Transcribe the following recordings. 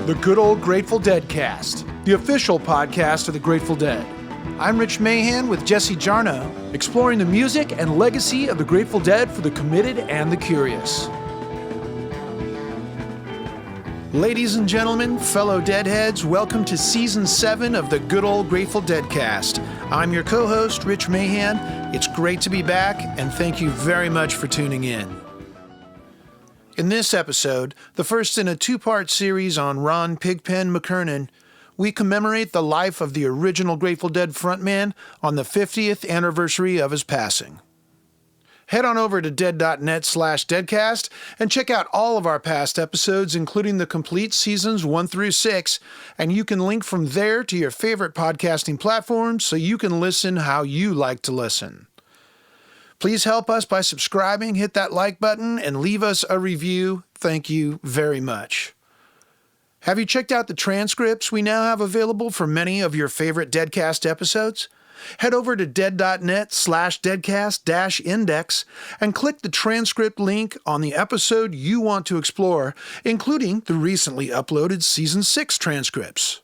The Good Old Grateful Deadcast, the official podcast of the Grateful Dead. I'm Rich Mahan with Jesse Jarnow, exploring the music and legacy of the Grateful Dead for the committed and the curious. Ladies and gentlemen, fellow Deadheads, welcome to Season 7 of the Good Old Grateful Deadcast. I'm your co-host, Rich Mahan. It's great to be back, and thank you very much for tuning in. In this episode, the first in a two-part series on Ron Pigpen McKernan, we commemorate the life of the original Grateful Dead frontman on the 50th anniversary of his passing. Head on over to dead.net/deadcast and check out all of our past episodes, including the complete seasons 1 through 6, and you can link from there to your favorite podcasting platforms so you can listen how you like to listen. Please help us by subscribing, hit that like button, and leave us a review. Thank you very much. Have you checked out the transcripts we now have available for many of your favorite Deadcast episodes? Head over to dead.net/deadcast-index and click the transcript link on the episode you want to explore, including the recently uploaded Season 6 transcripts.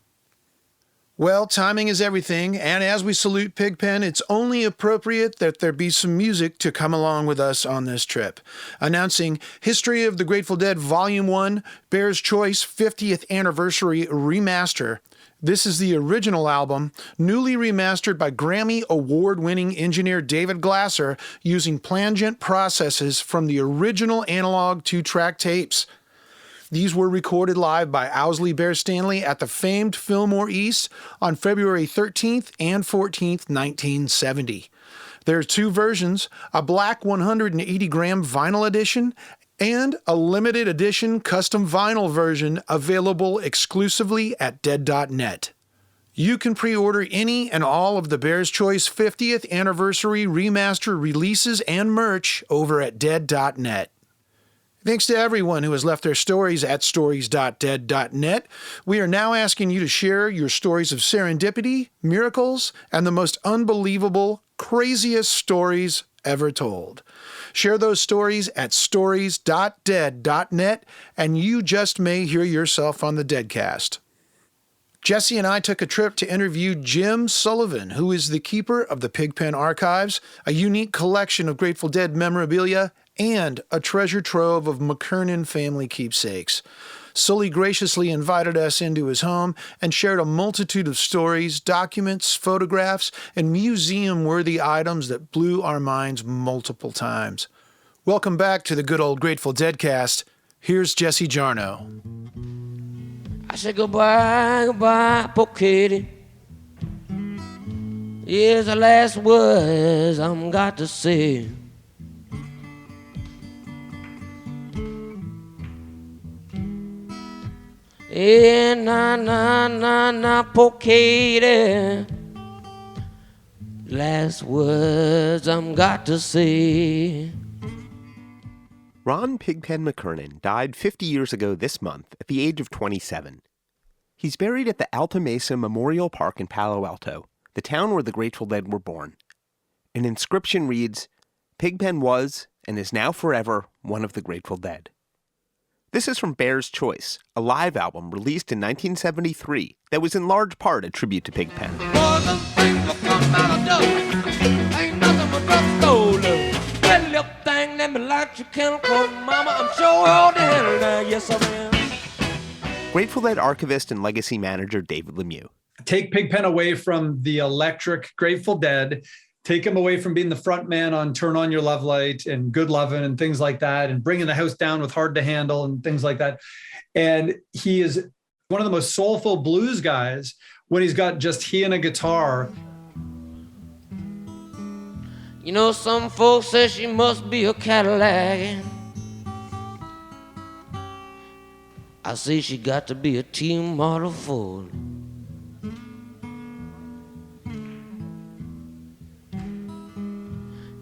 Well, timing is everything, and as we salute Pigpen, it's only appropriate that there be some music to come along with us on this trip. Announcing History of the Grateful Dead Volume 1, Bear's Choice 50th Anniversary Remaster. This is the original album, newly remastered by Grammy Award-winning engineer David Glasser using plangent processes from the original analog 2-track tapes. These were recorded live by Owsley Bear Stanley at the famed Fillmore East on February 13th and 14th, 1970. There are two versions, a black 180-gram vinyl edition and a limited edition custom vinyl version available exclusively at dead.net. You can pre-order any and all of the Bear's Choice 50th Anniversary Remaster releases and merch over at dead.net. Thanks to everyone who has left their stories at stories.dead.net. We are now asking you to share your stories of serendipity, miracles, and the most unbelievable, craziest stories ever told. Share those stories at stories.dead.net, and you just may hear yourself on the Deadcast. Jesse and I took a trip to interview Jim Sullivan, who is the keeper of the Pigpen Archives, a unique collection of Grateful Dead memorabilia, and a treasure trove of McKernan family keepsakes. Sully graciously invited us into his home and shared a multitude of stories, documents, photographs, and museum-worthy items that blew our minds multiple times. Welcome back to the Good Old Grateful Deadcast. Here's Jesse Jarnow. I said goodbye, goodbye, poor kitty. Here's the last words I'm got to say. Yeah, na, poor Katie. Last words I'm got to say. Ron Pigpen McKernan died 50 years ago this month at the age of 27. He's buried at the Alta Mesa Memorial Park in Palo Alto, the town where the Grateful Dead were born. An inscription reads, "Pigpen was, and is now forever, one of the Grateful Dead." This is from Bear's Choice, a live album released in 1973 that was in large part a tribute to Pigpen. Grateful Dead archivist and legacy manager David Lemieux. Take Pigpen away from the electric Grateful Dead, take him away from being the front man on Turn On Your Love Light and Good Lovin' and things like that, and bringing the house down with Hard to Handle and things like that. And he is one of the most soulful blues guys when he's got just he and a guitar. You know, some folks say she must be a Cadillac. I say she got to be a Team Model Ford.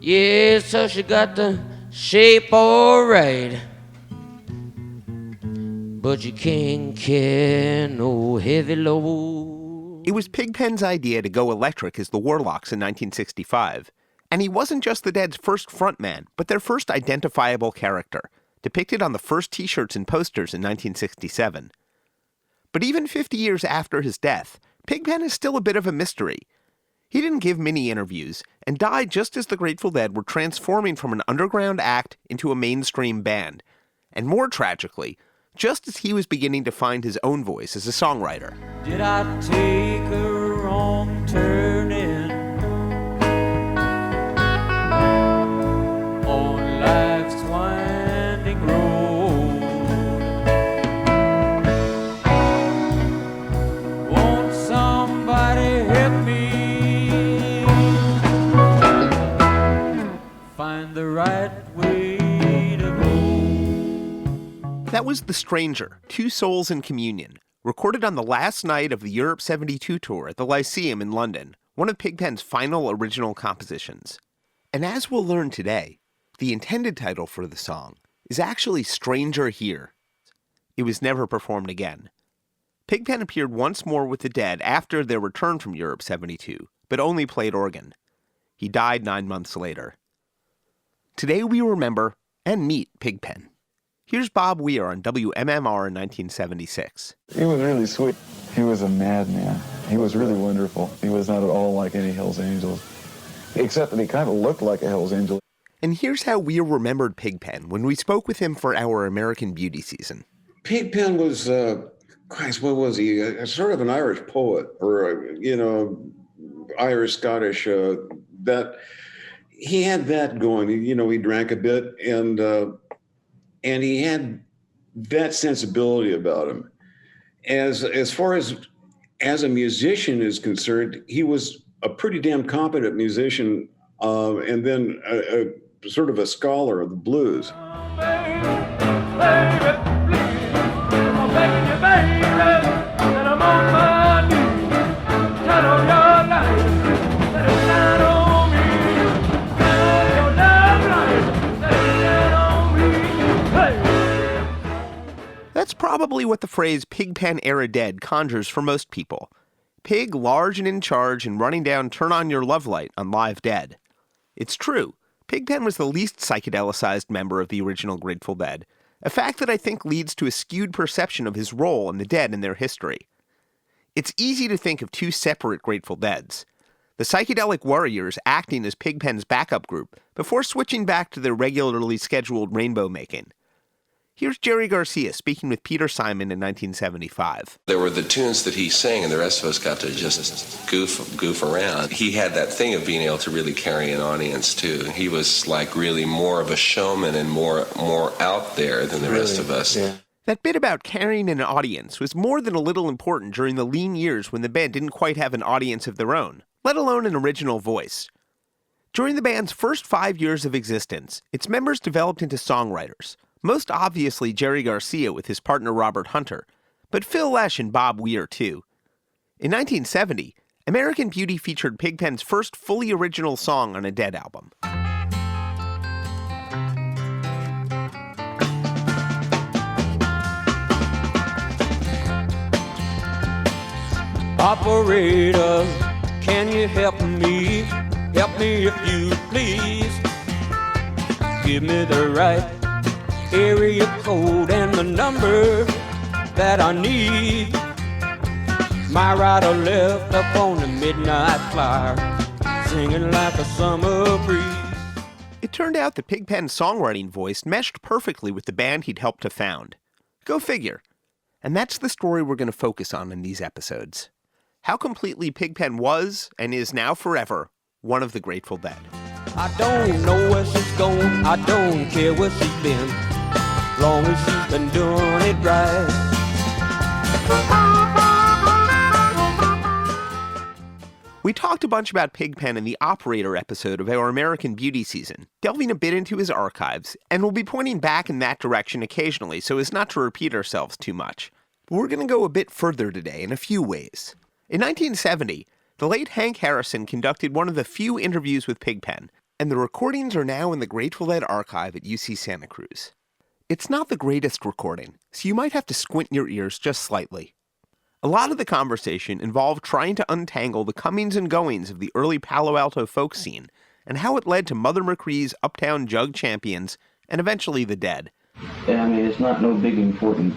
Yeah, so she got the shape all right, but you can't carry no heavy load. It was Pigpen's idea to go electric as the Warlocks in 1965, and he wasn't just the Dead's first frontman, but their first identifiable character, depicted on the first t-shirts and posters in 1967. But even 50 years after his death, Pigpen is still a bit of a mystery. He didn't give many interviews and died just as the Grateful Dead were transforming from an underground act into a mainstream band. And more tragically, just as he was beginning to find his own voice as a songwriter. Did I take a wrong turning on life's winding road? Won't somebody help me find the right way to go? That was The Stranger, Two Souls in Communion, recorded on the last night of the Europe 72 tour at the Lyceum in London, one of Pigpen's final original compositions. And as we'll learn today, the intended title for the song is actually Stranger Here. It was never performed again. Pigpen appeared once more with the Dead after their return from Europe 72, but only played organ. He died 9 months later. Today we remember and meet Pigpen. Here's Bob Weir on WMMR in 1976. He was really sweet. He was a madman. He was really wonderful. He was not at all like any Hells Angels, except that he kind of looked like a Hells Angel. And here's how Weir remembered Pigpen when we spoke with him for our American Beauty season. Pigpen was, Christ, what was he? Sort of an Irish poet, or, Irish-Scottish, that he had that going. He drank a bit, and he had that sensibility about him. As far as a musician is concerned, he was a pretty damn competent musician, and then a sort of a scholar of the blues. That's probably what the phrase Pigpen era dead conjures for most people. Pig large and in charge and running down Turn On Your Love Light on Live Dead. It's true, Pigpen was the least psychedelicized member of the original Grateful Dead, a fact that I think leads to a skewed perception of his role in the Dead and their history. It's easy to think of two separate Grateful Deads. The Psychedelic Warriors acting as Pigpen's backup group before switching back to their regularly scheduled rainbow making. Here's Jerry Garcia speaking with Peter Simon in 1975. There were the tunes that he sang, and the rest of us got to just goof around. He had that thing of being able to really carry an audience, too. He was like really more of a showman and more out there than the rest of us. Yeah. That bit about carrying an audience was more than a little important during the lean years when the band didn't quite have an audience of their own, let alone an original voice. During the band's first 5 years of existence, its members developed into songwriters. Most obviously Jerry Garcia with his partner Robert Hunter, but Phil Lesh and Bob Weir too. In 1970, American Beauty featured Pigpen's first fully original song on a Dead album. Operator, can you help me? Help me if you please. Give me the right area code and the number that I need. My right or left up on the midnight flyer, singing like a summer breeze. It turned out that Pigpen's songwriting voice meshed perfectly with the band he'd helped to found. Go figure. And that's the story we're going to focus on in these episodes. How completely Pigpen was, and is now forever, one of the Grateful Dead. I don't know where she's going, I don't care where she's been, long as she's been doing it right. We talked a bunch about Pigpen in the Operator episode of our American Beauty season, delving a bit into his archives, and we'll be pointing back in that direction occasionally so as not to repeat ourselves too much. But we're going to go a bit further today in a few ways. In 1970, the late Hank Harrison conducted one of the few interviews with Pigpen, and the recordings are now in the Grateful Dead archive at UC Santa Cruz. It's not the greatest recording, so you might have to squint your ears just slightly. A lot of the conversation involved trying to untangle the comings and goings of the early Palo Alto folk scene, and how it led to Mother McCree's Uptown Jug Champions, and eventually the Dead. I mean, it's not no big important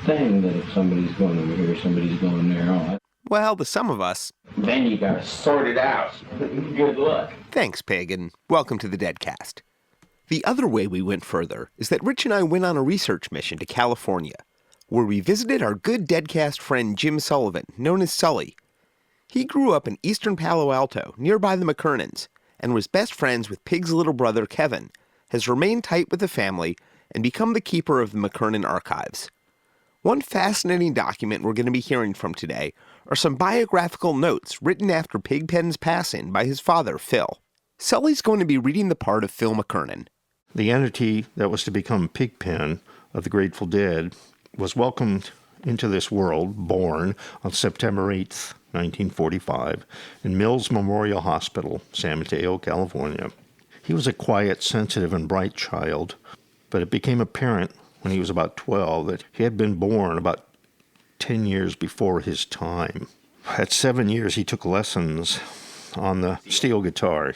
thing that if somebody's going over here, somebody's going there. Oh, Well, to some of us. then you gotta sort it out. Good luck. Thanks, Pig, and welcome to the Deadcast. The other way we went further is that Rich and I went on a research mission to California, where we visited our good Deadcast friend Jim Sullivan, known as Sully. He grew up in eastern Palo Alto, nearby the McKernans, and was best friends with Pig's little brother Kevin, has remained tight with the family, and become the keeper of the McKernan archives. One fascinating document we're going to be hearing from today are some biographical notes written after Pigpen's passing by his father, Phil. Sully's going to be reading the part of Phil McKernan. The entity that was to become Pigpen of the Grateful Dead was welcomed into this world, born on September 8th, 1945, in Mills Memorial Hospital, San Mateo, California. He was a quiet, sensitive, and bright child, but it became apparent when he was about 12 that he had been born about 10 years before his time. At 7 years, he took lessons on the steel guitar,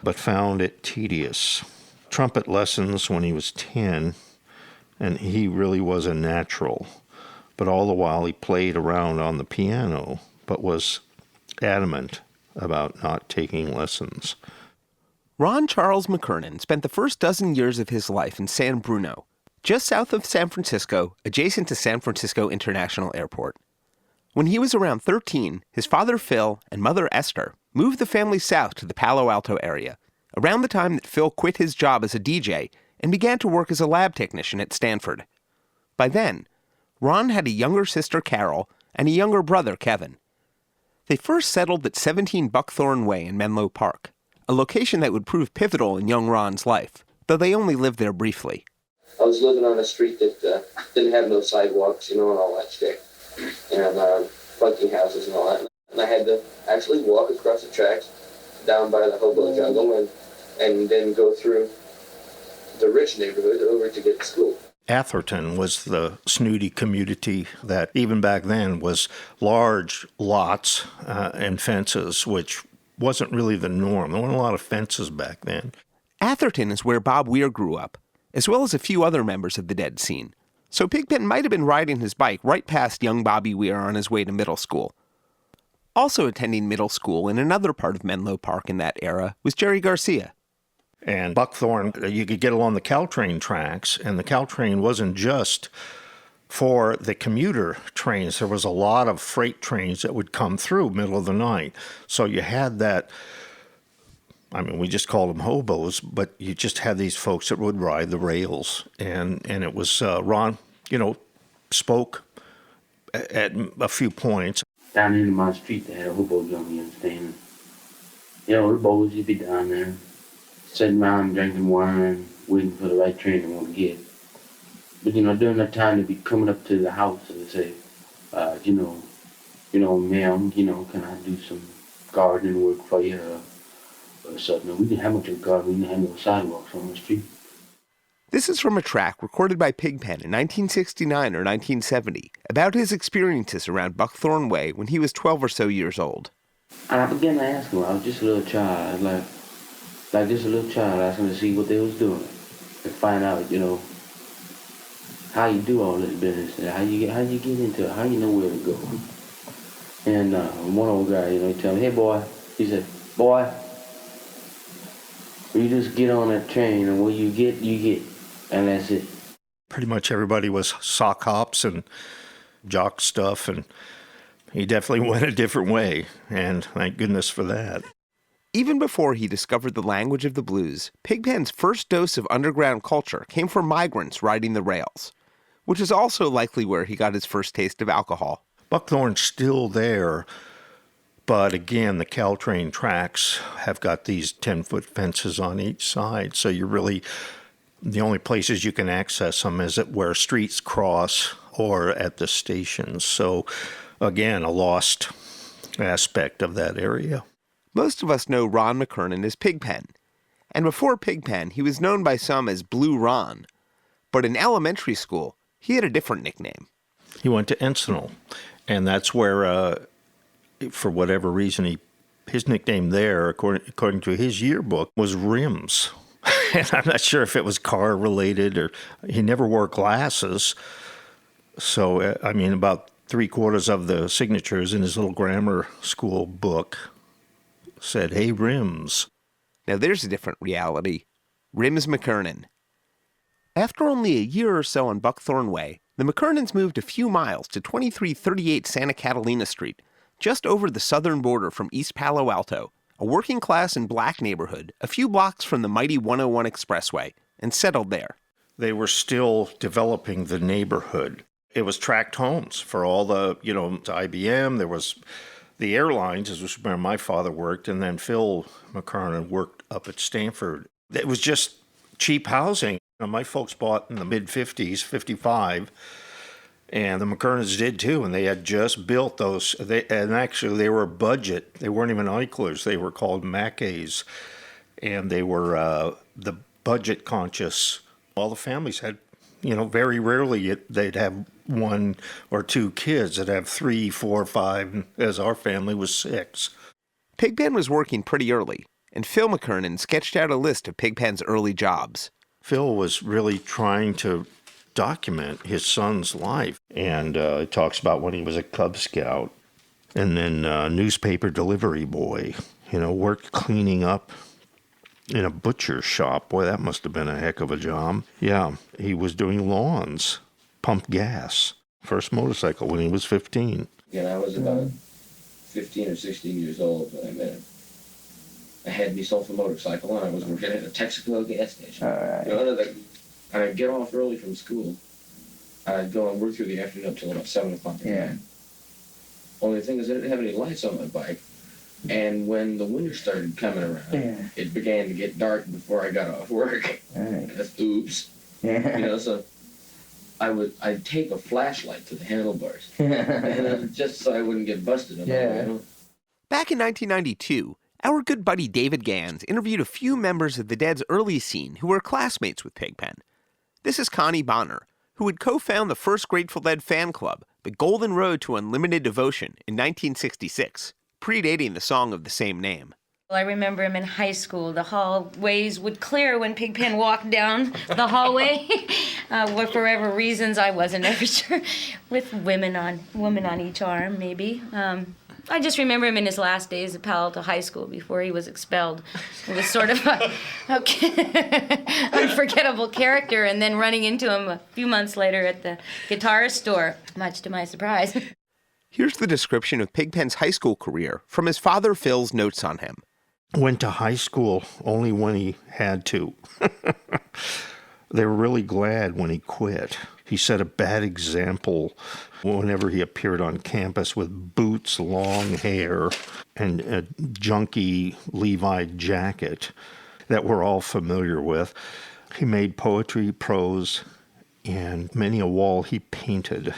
but found it tedious. Trumpet lessons when he was 10, and he really was a natural. But all the while, he played around on the piano, but was adamant about not taking lessons. Ron Charles McKernan spent the first dozen years of his life in San Bruno, just south of San Francisco, adjacent to San Francisco International Airport. When he was around 13, his father Phil and mother Esther moved the family south to the Palo Alto area, around the time that Phil quit his job as a DJ and began to work as a lab technician at Stanford. By then, Ron had a younger sister Carol and a younger brother Kevin. They first settled at 17 Buckthorn Way in Menlo Park, a location that would prove pivotal in young Ron's life, though they only lived there briefly. I was living on a street that didn't have no sidewalks, and all that shit, and funky houses and all that. And I had to actually walk across the tracks down by the hobo jungle and then go through the rich neighborhood over to get to school. Atherton was the snooty community that even back then was large lots and fences, which wasn't really the norm. There weren't a lot of fences back then. Atherton is where Bob Weir grew up, as well as a few other members of the Dead scene. So Pigpen might have been riding his bike right past young Bobby Weir on his way to middle school. Also attending middle school in another part of Menlo Park in that era was Jerry Garcia. And Buckthorn, you could get along the Caltrain tracks, and the Caltrain wasn't just for the commuter trains. There was a lot of freight trains that would come through middle of the night. So you had that, we just called them hobos, but you just had these folks that would ride the rails. And it was, Ron, spoke at a few points. Down into my street, they had a hobo jungle, you understand? The boys would be down there, sitting around drinking wine, waiting for the right train they want to get. But, during that time, they'd be coming up to the house and they'd say, ma'am, can I do some gardening work for you or something? We didn't have much of a garden. We didn't have no sidewalks on the street. This is from a track recorded by Pigpen in 1969 or 1970 about his experiences around Buckthorn Way when he was 12 or so years old. And I began to ask them. I was just a little child, like just a little child, asking to see what they was doing and find out, how you do all this business, how you get into it, how you know where to go. And one old guy, he told me, hey boy, he said, boy, you just get on that train and what you get, and that's it. Pretty much everybody was sock hops and jock stuff, and he definitely went a different way, and thank goodness for that. Even before he discovered the language of the blues, Pigpen's first dose of underground culture came from migrants riding the rails, which is also likely where he got his first taste of alcohol. Buckthorn's still there, but again, the Caltrain tracks have got these 10-foot fences on each side, so you're really, the only places you can access them is at where streets cross or at the stations. So again, a lost aspect of that area. Most of us know Ron McKernan as Pigpen, and before Pigpen, he was known by some as Blue Ron. But in elementary school, he had a different nickname. He went to Encinal, and that's where, for whatever reason, his nickname there, according to his yearbook, was Rims. And I'm not sure if it was car-related or he never wore glasses, So, about 3/4 of the signatures in his little grammar school book said, "Hey, Rims." Now there's a different reality. Rims McKernan. After only a year or so on Buckthorn Way, the McKernans moved a few miles to 2338 Santa Catalina Street, just over the southern border from East Palo Alto, a working-class and black neighborhood a few blocks from the mighty 101 Expressway, and settled there. They were still developing the neighborhood. It was tract homes for all the, IBM. There was the airlines, as was where my father worked, and then Phil McKernan worked up at Stanford. It was just cheap housing. My folks bought in the mid-50s, 55, and the McKernans did too, and they had just built those. Actually, they were budget. They weren't even Eichlers. They were called Mackays, and they were the budget conscious. All the families had, very rarely they'd have 1 or 2 kids. They'd have 3, 4, 5, as our family was 6. Pigpen was working pretty early, and Phil McKernan sketched out a list of Pigpen's early jobs. Phil was really trying to document his son's life, and it talks about when he was a Cub Scout, and then newspaper delivery boy, worked cleaning up in a butcher shop. Boy, that must have been a heck of a job. Yeah, he was doing lawns, pumped gas. First motorcycle when he was 15. I was about 15 or 16 years old when I met him. I had myself a motorcycle, and I was working at a Texaco gas station. All right. And I'd get off early from school. I'd go and work through the afternoon until about 7 o'clock. Yeah. Only thing is I didn't have any lights on my bike. And when the winter started coming around, it began to get dark before I got off work. Right. Oops. Yeah. So I'd take a flashlight to the handlebars, and just so I wouldn't get busted. Back in 1992, our good buddy David Gans interviewed a few members of the Dead's early scene who were classmates with Pigpen. This is Connie Bonner, who would co-found the first Grateful Dead fan club, the Golden Road to Unlimited Devotion, in 1966, predating the song of the same name. I remember him in high school. The hallways would clear when Pigpen walked down the hallway. For whatever reasons, I wasn't ever sure. With women on each arm, maybe. I just remember him in his last days at Palo Alto High School before he was expelled. It was sort of a unforgettable character, and then running into him a few months later at the guitar store, much to my surprise. Here's the description of Pigpen's high school career from his father Phil's notes on him. Went to high school only when he had to. They were really glad when he quit. He set a bad example whenever he appeared on campus with boots, long hair, and a junky Levi jacket that we're all familiar with. He made poetry, prose, and many a wall he painted.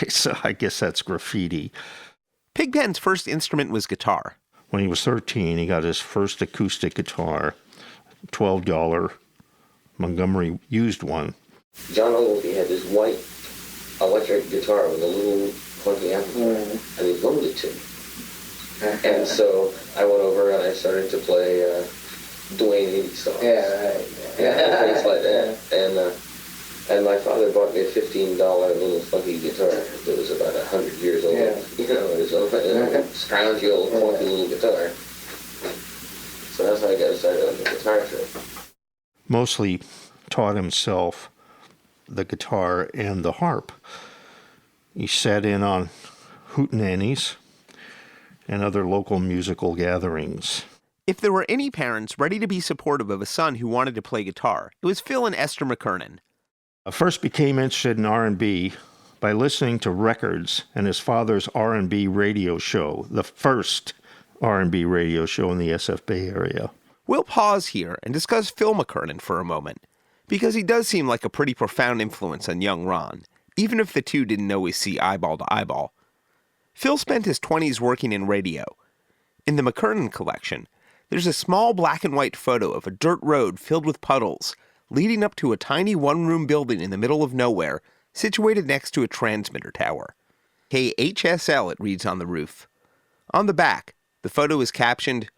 So I guess that's graffiti. Pigpen's first instrument was guitar. When he was 13, he got his first acoustic guitar, $12 Montgomery used one. John Ogilvie had this white electric guitar with a little funky amplifier, and he loaned it to me. And so I went over and I started to play Dwayne Eddy songs. Things like that. And my father bought me a $15 little funky guitar that was about 100 years old. It was a scroungy old funky little guitar. So that's how I got started on the guitar trip. Mostly taught himself the guitar and the harp. He sat in on hootenannies and other local musical gatherings. If there were any parents ready to be supportive of a son who wanted to play guitar, it was Phil and Esther McKernan. I first became interested in R&B by listening to records and his father's R&B radio show, the first R&B radio show in the SF Bay Area. We'll pause here and discuss Phil McKernan for a moment, because he does seem like a pretty profound influence on young Ron, even if the two didn't always see eyeball to eyeball. Phil spent his 20s working in radio. In the McKernan collection, there's a small black and white photo of a dirt road filled with puddles, leading up to a tiny one-room building in the middle of nowhere, situated next to a transmitter tower. KHSL, it reads on the roof. On the back, the photo is captioned,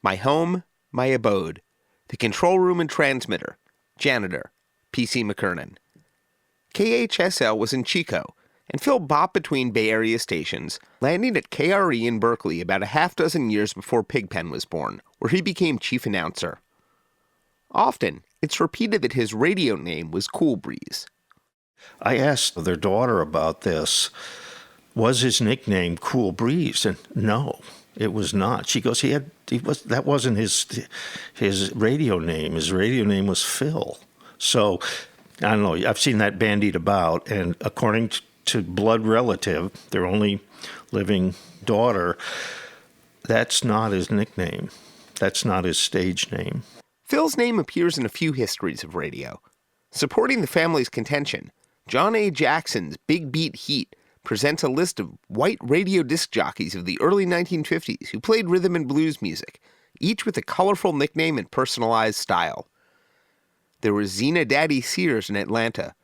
"My home, my abode, the control room and transmitter, janitor, P.C. McKernan." KHSL was in Chico, and Phil bopped between Bay Area stations, landing at KRE in Berkeley about a half dozen years before Pigpen was born, where he became chief announcer. Often, it's repeated that his radio name was Cool Breeze. I asked their daughter about this. Was his nickname Cool Breeze? And no, it was not. She goes, that wasn't his radio name. His radio name was Phil. So, I don't know, I've seen that bandied about, and according to blood relative, their only living daughter, that's not his nickname. That's not his stage name. Phil's name appears in a few histories of radio. Supporting the family's contention, John A. Jackson's Big Beat Heat presents a list of white radio disc jockeys of the early 1950s who played rhythm and blues music, each with a colorful nickname and personalized style. There was Zena Daddy Sears in Atlanta,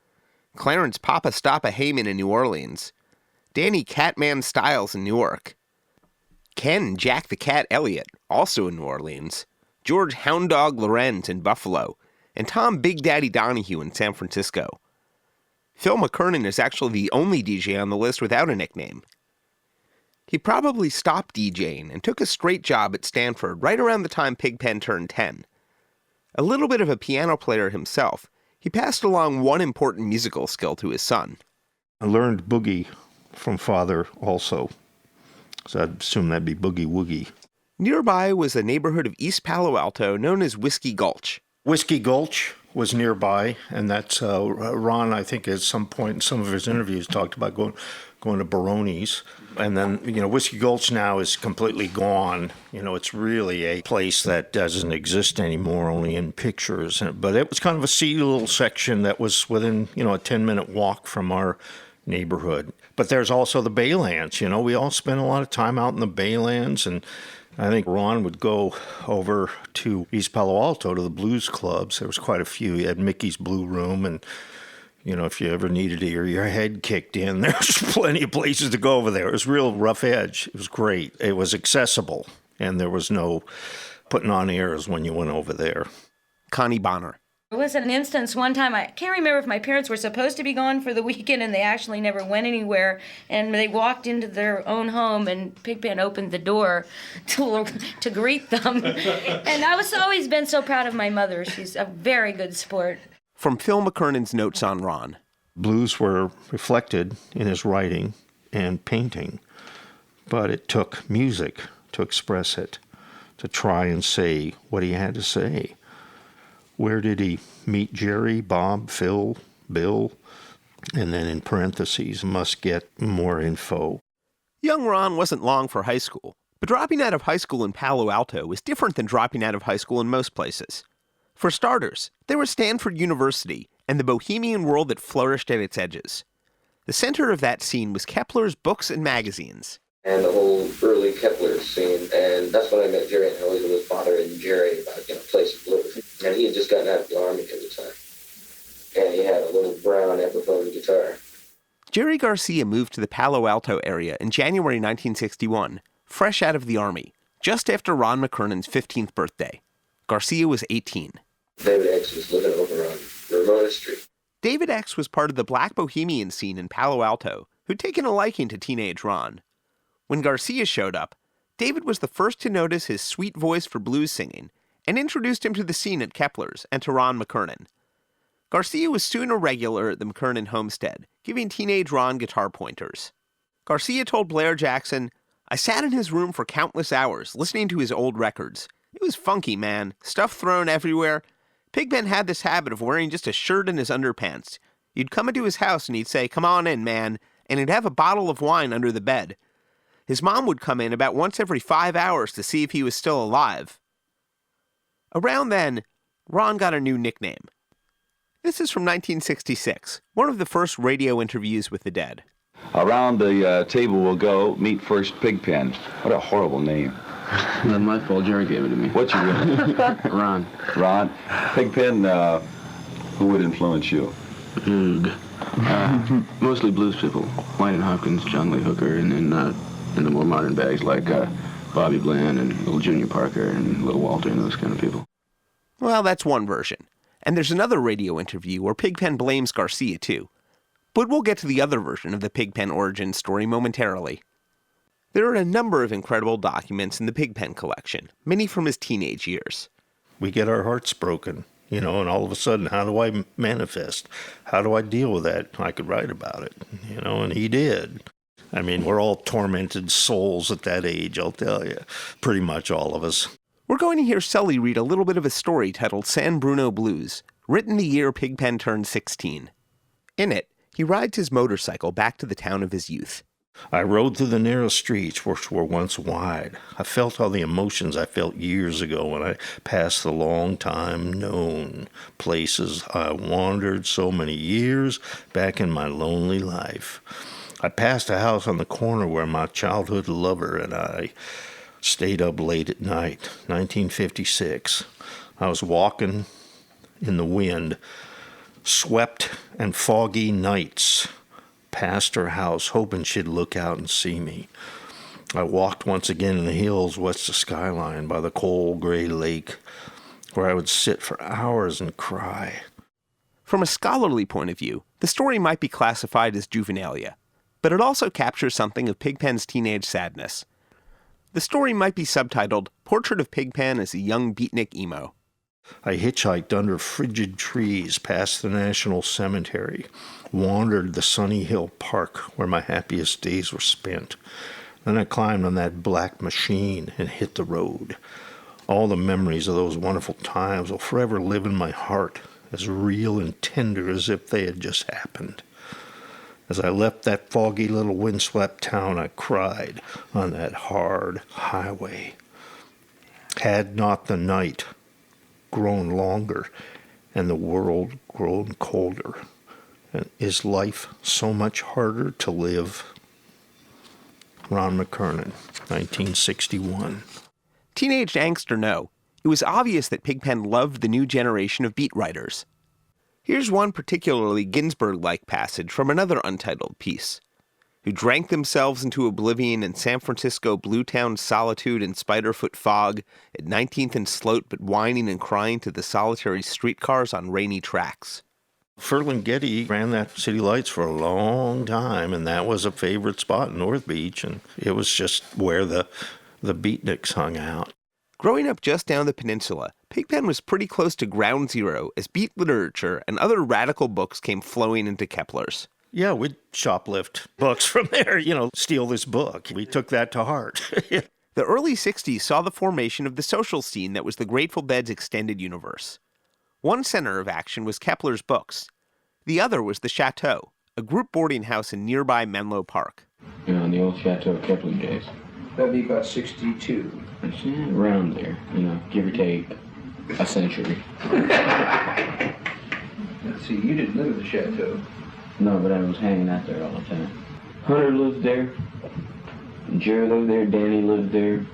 Clarence Papa Stoppa Heyman in New Orleans, Danny Catman Styles in Newark, Ken Jack the Cat Elliott, also in New Orleans, George Hound Dog Lorenz in Buffalo, and Tom Big Daddy Donahue in San Francisco. Phil McKernan is actually the only DJ on the list without a nickname. He probably stopped DJing and took a straight job at Stanford right around the time Pigpen turned 10. A little bit of a piano player himself, he passed along one important musical skill to his son. I learned boogie from father also, so I'd assume that'd be boogie woogie. Nearby was a neighborhood of East Palo Alto known as Whiskey Gulch. Whiskey Gulch was nearby, and that's Ron, I think, at some point in some of his interviews talked about going to Baroni's. And then, Whiskey Gulch now is completely gone. It's really a place that doesn't exist anymore, only in pictures. But it was kind of a seedy little section that was within, a 10-minute walk from our neighborhood. But there's also the Baylands. We all spent a lot of time out in the Baylands, and I think Ron would go over to East Palo Alto to the blues clubs. There was quite a few. You had Mickey's Blue Room, and, if you ever needed to hear your head kicked in, there was plenty of places to go over there. It was real rough edge. It was great. It was accessible, and there was no putting on airs when you went over there. Connie Bonner. There was an instance one time, I can't remember if my parents were supposed to be gone for the weekend and they actually never went anywhere, and they walked into their own home and Pigpen opened the door to greet them. And I was always been so proud of my mother. She's a very good sport. From Phil McKernan's notes on Ron. Blues were reflected in his writing and painting, but it took music to express it, to try and say what he had to say. Where did he meet Jerry, Bob, Phil, Bill? And then in parentheses, must get more info. Young Ron wasn't long for high school, but dropping out of high school in Palo Alto was different than dropping out of high school in most places. For starters, there was Stanford University and the bohemian world that flourished at its edges. The center of that scene was Kepler's books and magazines. And the whole early Kepler scene, and that's when I met Jerry, and I always was bothering Jerry about, plays blues. And he had just gotten out of the Army at the time, and he had a little brown Epiphone guitar. Jerry Garcia moved to the Palo Alto area in January 1961, fresh out of the Army, just after Ron McKernan's 15th birthday. Garcia was 18. David X was living over on Ramona Street. David X was part of the black bohemian scene in Palo Alto, who'd taken a liking to teenage Ron. When Garcia showed up, David was the first to notice his sweet voice for blues singing and introduced him to the scene at Kepler's and to Ron McKernan. Garcia was soon a regular at the McKernan homestead, giving teenage Ron guitar pointers. Garcia told Blair Jackson, "I sat in his room for countless hours, listening to his old records. It was funky, man. Stuff thrown everywhere. Pigpen had this habit of wearing just a shirt and his underpants. You'd come into his house and he'd say, 'Come on in, man,' and he'd have a bottle of wine under the bed. His mom would come in about once every 5 hours to see if he was still alive." Around then, Ron got a new nickname. This is from 1966, one of the first radio interviews with the Dead. Around the table we'll go, meet first Pigpen. What a horrible name. Not my fault, Jerry gave it to me. What's your real name? Ron. Ron. Pigpen, who would influence you? Mostly blues people. White and Hopkins, John Lee Hooker, and then in the more modern bags like Bobby Bland and Little Junior Parker and Little Walter and those kind of people. Well, that's one version. And there's another radio interview where Pigpen blames Garcia, too. But we'll get to the other version of the Pigpen origin story momentarily. There are a number of incredible documents in the Pigpen collection, many from his teenage years. We get our hearts broken, and all of a sudden, how do I manifest? How do I deal with that? I could write about it, and he did. I mean, we're all tormented souls at that age, I'll tell you. Pretty much all of us. We're going to hear Sully read a little bit of a story titled San Bruno Blues, written the year Pigpen turned 16. In it, he rides his motorcycle back to the town of his youth. I rode through the narrow streets which were once wide. I felt all the emotions I felt years ago when I passed the long time known places I wandered so many years back in my lonely life. I passed a house on the corner where my childhood lover and I stayed up late at night, 1956. I was walking in the wind, swept and foggy nights, past her house, hoping she'd look out and see me. I walked once again in the hills west of Skyline by the cold gray lake, where I would sit for hours and cry. From a scholarly point of view, the story might be classified as juvenilia, but it also captures something of Pigpen's teenage sadness. The story might be subtitled Portrait of Pigpen as a Young Beatnik Emo. I hitchhiked under frigid trees past the National Cemetery, wandered the Sunny Hill Park where my happiest days were spent. Then I climbed on that black machine and hit the road. All the memories of those wonderful times will forever live in my heart, as real and tender as if they had just happened. As I left that foggy little windswept town, I cried on that hard highway. Had not the night grown longer and the world grown colder? And is life so much harder to live? Ron McKernan, 1961. Teenage angst or no, it was obvious that Pigpen loved the new generation of beat writers. Here's one particularly Ginsberg-like passage from another untitled piece. Who drank themselves into oblivion in San Francisco Bluetown solitude and Spiderfoot fog, at 19th and Sloat but whining and crying to the solitary streetcars on rainy tracks. Ferlinghetti ran that City Lights for a long time, and that was a favorite spot in North Beach, and it was just where the beatniks hung out. Growing up just down the peninsula, Pigpen was pretty close to ground zero as beat literature and other radical books came flowing into Kepler's. Yeah, we'd shoplift books from there, steal this book. We took that to heart. The early 60s saw the formation of the social scene that was the Grateful Dead's extended universe. One center of action was Kepler's books. The other was the Chateau, a group boarding house in nearby Menlo Park. In the old Chateau Kepler days. That'd be about 62. Around there, give or take a century. Let's see, you didn't live at the Chateau. No, but I was hanging out there all the time. Hunter lived there. Jerry lived there. Danny lived there.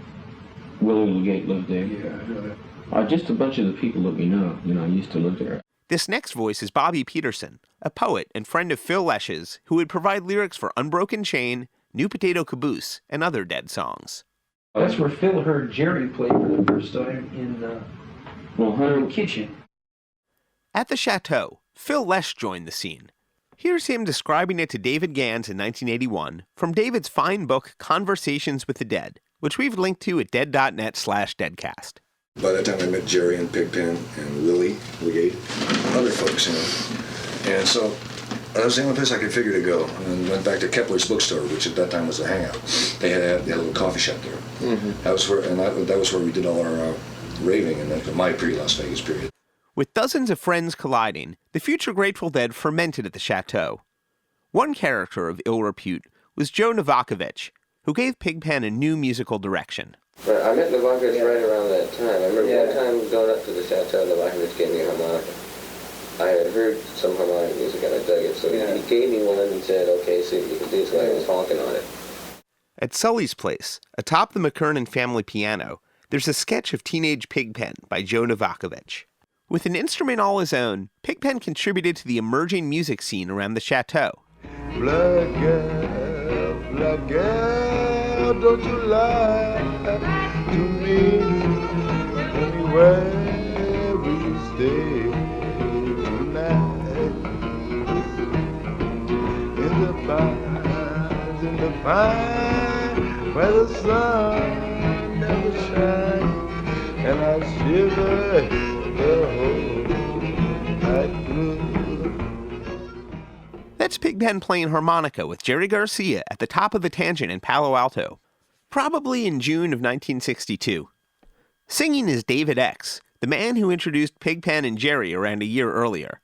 Willie Legate lived there. Yeah, I know that. Just a bunch of the people that we know. I used to live there. This next voice is Bobby Peterson, a poet and friend of Phil Lesch's, who would provide lyrics for Unbroken Chain, New Potato Caboose, and other Dead songs. That's where Phil heard Jerry play for the first time in the kitchen. At the Chateau, Phil Lesch joined the scene. Here's him describing it to David Gans in 1981 from David's fine book Conversations with the Dead, which we've linked to at dead.net/deadcast. By that time I met Jerry and Pigpen and Willie Legate, other folks, And so that was the only place I could figure to go. And went back to Kepler's bookstore, which at that time was a hangout. They had a little coffee shop there. Mm-hmm. That was where we did all our raving in my pre-Las Vegas period. With dozens of friends colliding, the future Grateful Dead fermented at the Chateau. One character of ill repute was Joe Novakovich, who gave Pigpen a new musical direction. I met Novakovich right around that time. I remember one time going up to the Chateau, Novakovich gave me a harmonica. I had heard some harmonic music and I dug it, so he gave me one and said, okay, see what you can do, so I was honking on it. At Sully's place, atop the McKernan family piano, there's a sketch of teenage Pigpen by Joe Novakovich. With an instrument all his own, Pigpen contributed to the emerging music scene around the Chateau. Blood girl, don't you lie to me anywhere we stay tonight. Mine where the sun never shines, and I shiver the whole night through. That's Pigpen playing harmonica with Jerry Garcia at the top of the Tangent in Palo Alto, probably in June of 1962. Singing is David X., the man who introduced Pigpen and Jerry around a year earlier.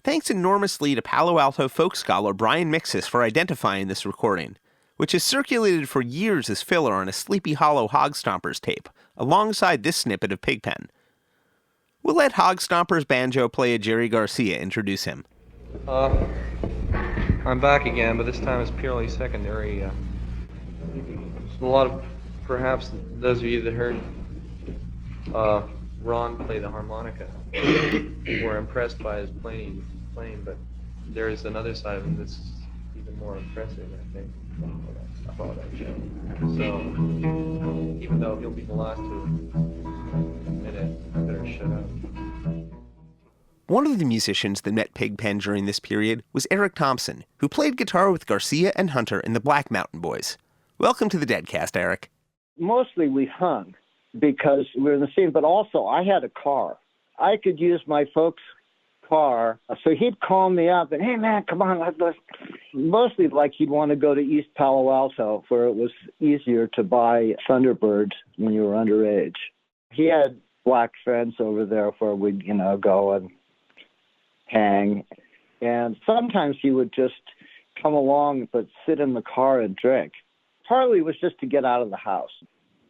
Thanks enormously to Palo Alto folk scholar Brian Mixis for identifying this recording, which has circulated for years as filler on a Sleepy Hollow Hog Stompers tape, alongside this snippet of Pigpen. We'll let Hog Stompers banjo player Jerry Garcia introduce him. I'm back again, but this time it's purely secondary. A lot of, perhaps those of you that heard Ron play the harmonica were impressed by his playing, but there's another side of him that's even more impressive, I think. I follow that show. So, even though he'll be the last to admit it, I better shut up. One of the musicians that met Pigpen during this period was Eric Thompson, who played guitar with Garcia and Hunter in the Black Mountain Boys. Welcome to the Deadcast, Eric. Mostly we hung because we were in the scene, but also I had a car. I could use my folks' car, so he'd call me up and, hey man, come on, let's. Mostly like he'd want to go to East Palo Alto, where it was easier to buy Thunderbirds when you were underage. He had black friends over there where we'd, go and hang. And sometimes he would just come along but sit in the car and drink. Partly it was just to get out of the house.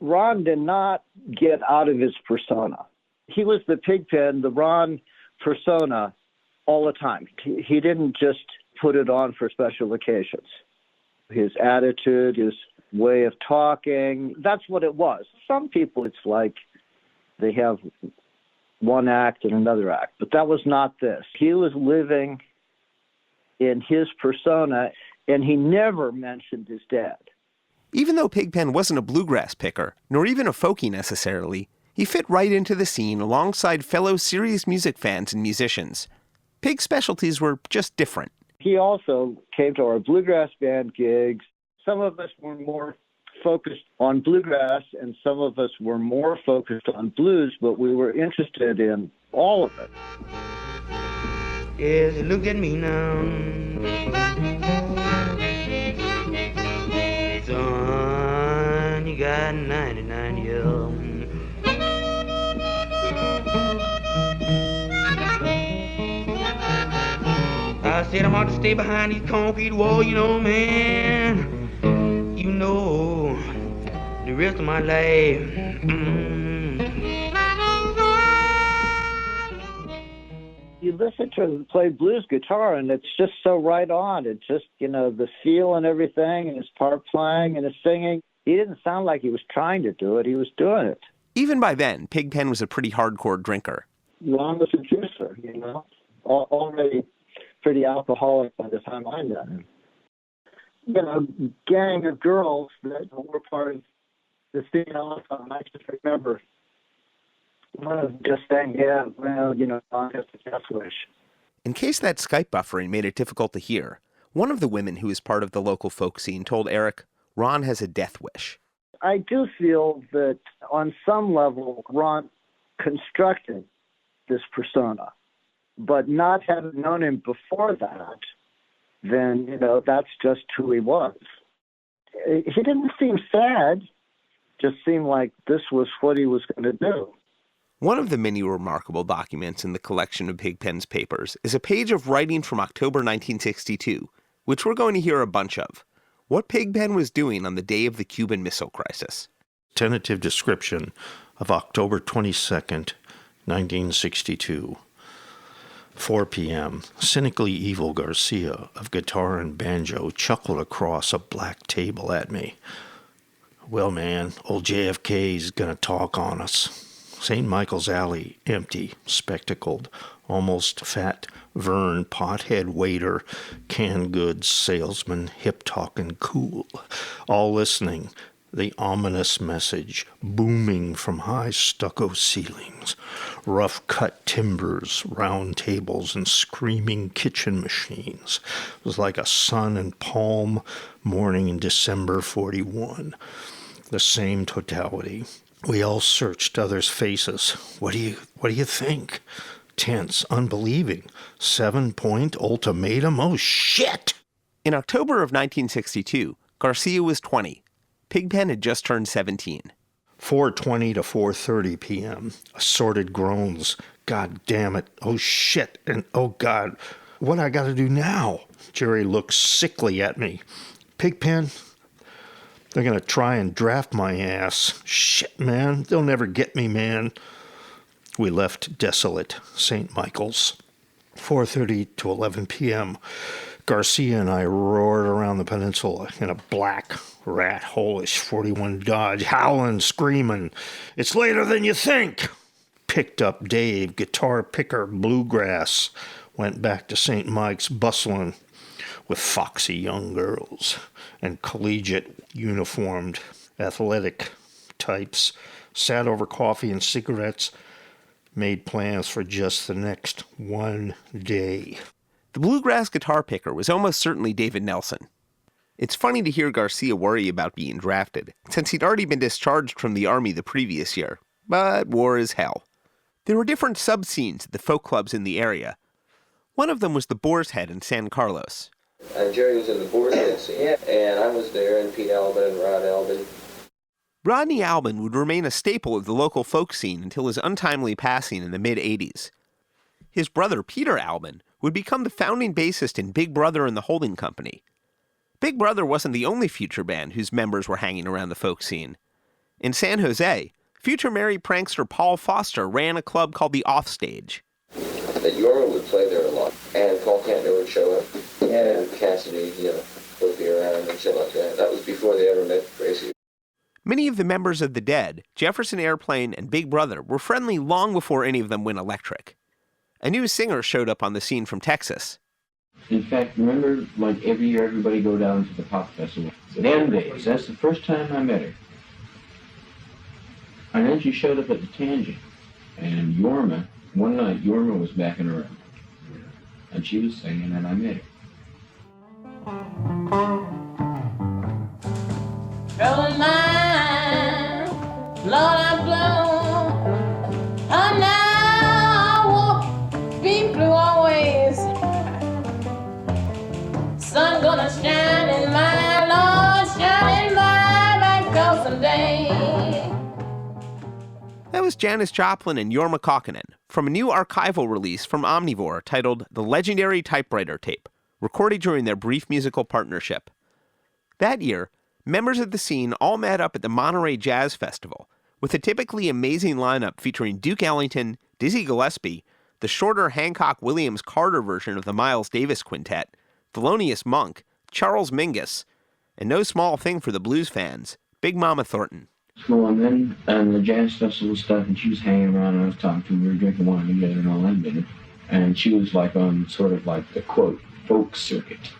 Ron did not get out of his persona. He was the Pigpen, the Ron persona all the time. He didn't just put it on for special occasions. His attitude, his way of talking, that's what it was. Some people, it's like they have one act and another act, but that was not this. He was living in his persona, and he never mentioned his dad. Even though Pigpen wasn't a bluegrass picker, nor even a folkie necessarily, he fit right into the scene alongside fellow serious music fans and musicians. Pig's specialties were just different. He also came to our bluegrass band gigs. Some of us were more focused on bluegrass, and some of us were more focused on blues, but we were interested in all of it. Yes, look at me now. Son, you got 99 years. I said I'm going to stay behind these concrete walls, man. The rest of my life. You listen to him play blues guitar, and it's just so right on. It's just, the feel and everything, and his part playing and his singing. He didn't sound like he was trying to do it. He was doing it. Even by then, Pigpen was a pretty hardcore drinker. Ron was a juicer, already pretty alcoholic by the time I met him. Gang of girls that were part of the scene all the time. I just remember one of them just saying, yeah, well, Ron has a death wish. In case that Skype buffering made it difficult to hear, one of the women who is part of the local folk scene told Eric, Ron has a death wish. I do feel that on some level, Ron constructed this persona, but not having known him before that, then, that's just who he was. He didn't seem sad, just seemed like this was what he was going to do. One of the many remarkable documents in the collection of Pigpen's papers is a page of writing from October 1962, which we're going to hear a bunch of. What Pigpen was doing on the day of the Cuban Missile Crisis. Tentative description of October 22nd, 1962. 4 p.m. Cynically evil Garcia of guitar and banjo chuckled across a black table at me. Well, man, old JFK's gonna talk on us. St. Michael's Alley, empty, spectacled, almost fat Vern pothead waiter, canned goods salesman, hip-talking cool, all listening, The ominous message booming from high stucco ceilings, rough-cut timbers, round tables, and screaming kitchen machines. It was like a sun and palm morning in December 41. The same totality. We all searched others' faces. What do you think? Tense, unbelieving. 7-point ultimatum? Oh, shit! In October of 1962, Garcia was 20. Pigpen had just turned 17. 4:20 to 4:30 p.m. Assorted groans. God damn it. Oh, shit. And oh, God. What I got to do now? Jerry looked sickly at me. Pigpen, they're going to try and draft my ass. Shit, man. They'll never get me, man. We left desolate St. Michael's. 4:30 to 11 p.m. Garcia and I roared around the peninsula in a black, rat-hole-ish 41 Dodge, howling, screaming, "It's later than you think!" Picked up Dave, guitar picker, bluegrass. Went back to St. Mike's bustling with foxy young girls and collegiate uniformed, athletic types. Sat over coffee and cigarettes. Made plans for just the next one day. The bluegrass guitar picker was almost certainly David Nelson. It's funny to hear Garcia worry about being drafted, since he'd already been discharged from the Army the previous year. But war is hell. There were different sub-scenes at the folk clubs in the area. One of them was the Boar's Head in San Carlos. Jerry was in the Boar's Head scene, and I was there, and Pete Albin and Rod Albin. Rodney Albin would remain a staple of the local folk scene until his untimely passing in the mid-'80s. His brother, Peter Albin, would become the founding bassist in Big Brother and the Holding Company. Big Brother wasn't the only future band whose members were hanging around the folk scene. In San Jose, future merry prankster Paul Foster ran a club called the Offstage. That Yorma would play there a lot, and Paul Kantner would show up, and Cassidy, would be around and shit like that. That was before they ever met Gracie. Many of the members of the Dead, Jefferson Airplane, and Big Brother were friendly long before any of them went electric. A new singer showed up on the scene from Texas. In fact, remember, like every year, everybody go down to the pop festival. Them days, that's the first time I met her. And then she showed up at the Tangent. And Yorma, one night, Yorma was backing her up. And she was singing, and I met her. Rolling mine, Lord, I blow. I'm now walk, beam blue always. Sun gonna shine in my Lord, shine in my back door someday. That was Janis Joplin and Jorma Kaukonen from a new archival release from Omnivore titled The Legendary Typewriter Tape, recorded during their brief musical partnership. That year, members of the scene all met up at the Monterey Jazz Festival, with a typically amazing lineup featuring Duke Ellington, Dizzy Gillespie, the shorter Hancock-Williams-Carter version of the Miles Davis Quintet, Thelonious Monk, Charles Mingus, and no small thing for the blues fans, Big Mama Thornton. Well, and then the jazz festival stuff, and she was hanging around, and I was talking to her, we were drinking wine together and all that bit. And she was like on sort of like the, quote, folk circuit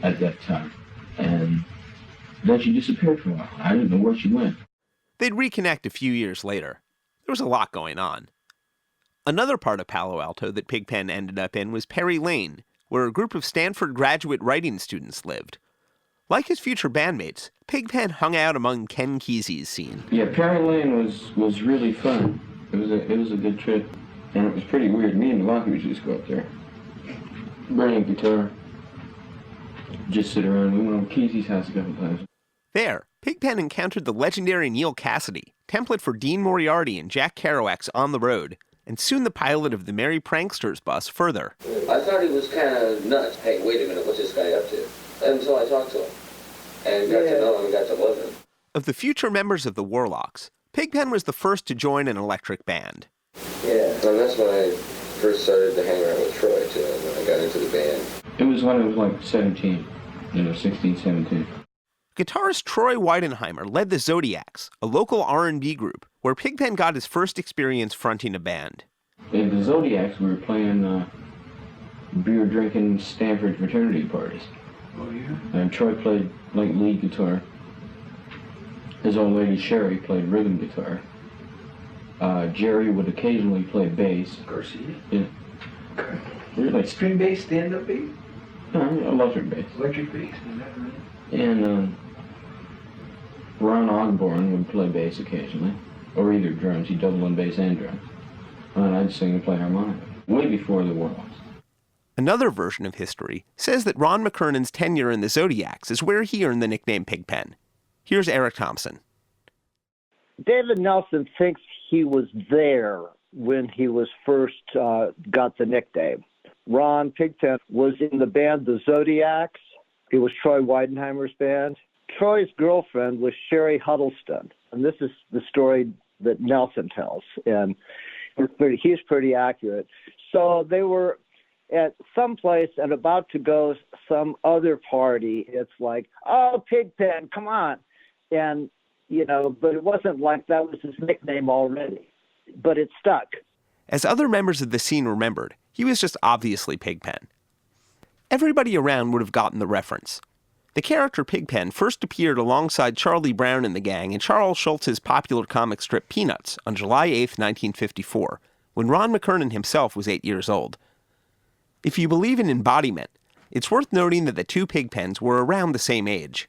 at that time. And then she disappeared for a while. I didn't know where she went. They'd reconnect a few years later. There was a lot going on. Another part of Palo Alto that Pigpen ended up in was Perry Lane, where a group of Stanford graduate writing students lived. Like his future bandmates, Pigpen hung out among Ken Kesey's scene. Yeah, Perry Lane was really fun. It was a good trip. And it was pretty weird. Me and Lucky would just go up there, bring a guitar, just sit around. We went over to Kesey's house a couple times. There, Pigpen encountered the legendary Neil Cassidy, template for Dean Moriarty and Jack Kerouac's On the Road, and soon the pilot of the Merry Pranksters bus further. I thought he was kind of nuts. Hey, wait a minute, what's this guy up to? Until I talked to him and got to know him and got to love him. Of the future members of the Warlocks, Pigpen was the first to join an electric band. Yeah, and that's when I first started to hang around with Troy, too, when I got into the band. It was when I was like 17, 16, 17. Guitarist Troy Weidenheimer led the Zodiacs, a local R&B group, where Pigpen got his first experience fronting a band. In the Zodiacs, we were playing beer-drinking Stanford fraternity parties. Oh, yeah? And Troy played like lead guitar. His old lady Sherry played rhythm guitar. Jerry would occasionally play bass. Garcia? Yeah. Like string bass, stand-up bass? Electric bass. Electric bass, is that right? And Ron Ogborn would play bass occasionally, or either drums. He'd double in bass and drums. And I'd sing and play harmonica, way before the war. Another version of history says that Ron McKernan's tenure in the Zodiacs is where he earned the nickname Pigpen. Here's Eric Thompson. David Nelson thinks he was there when he was first got the nickname. Ron Pigpen was in the band The Zodiacs. It was Troy Weidenheimer's band. Troy's girlfriend was Sherry Huddleston. And this is the story that Nelson tells. And he's pretty accurate. So they were at some place and about to go some other party. It's like, oh, Pigpen, come on. And, you know, but it wasn't like that was his nickname already. But it stuck. As other members of the scene remembered, he was just obviously Pigpen. Everybody around would have gotten the reference. The character Pigpen first appeared alongside Charlie Brown and the gang in Charles Schulz's popular comic strip Peanuts on July 8, 1954, when Ron McKernan himself was 8 years old. If you believe in embodiment, it's worth noting that the two Pigpens were around the same age.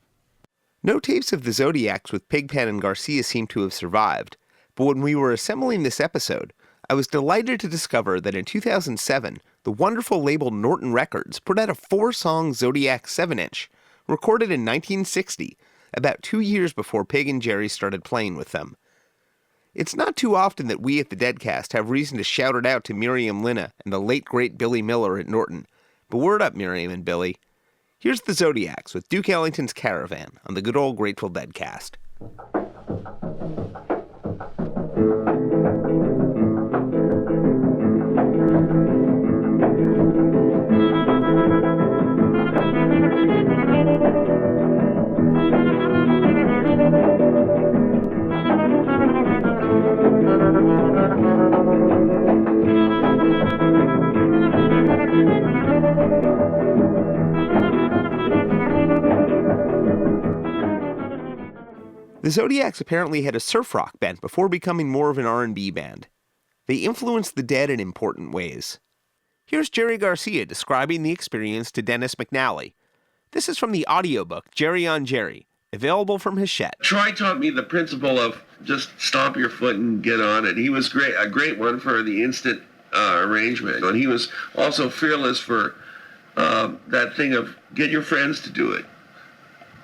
No tapes of the Zodiacs with Pigpen and Garcia seem to have survived, but when we were assembling this episode, I was delighted to discover that in 2007, the wonderful label Norton Records put out a 4-song Zodiac 7-inch, recorded in 1960, about 2 years before Pig and Jerry started playing with them. It's not too often that we at the Deadcast have reason to shout it out to Miriam Linna and the late great Billy Miller at Norton, but word up, Miriam and Billy. Here's the Zodiacs with Duke Ellington's Caravan on the good old Grateful Deadcast. The Zodiacs apparently had a surf rock bent before becoming more of an R&B band. They influenced the Dead in important ways. Here's Jerry Garcia describing the experience to Dennis McNally. This is from the audiobook Jerry on Jerry, available from Hachette. Troy taught me the principle of just stomp your foot and get on it. He was a great one for the instant arrangement. And he was also fearless for that thing of get your friends to do it.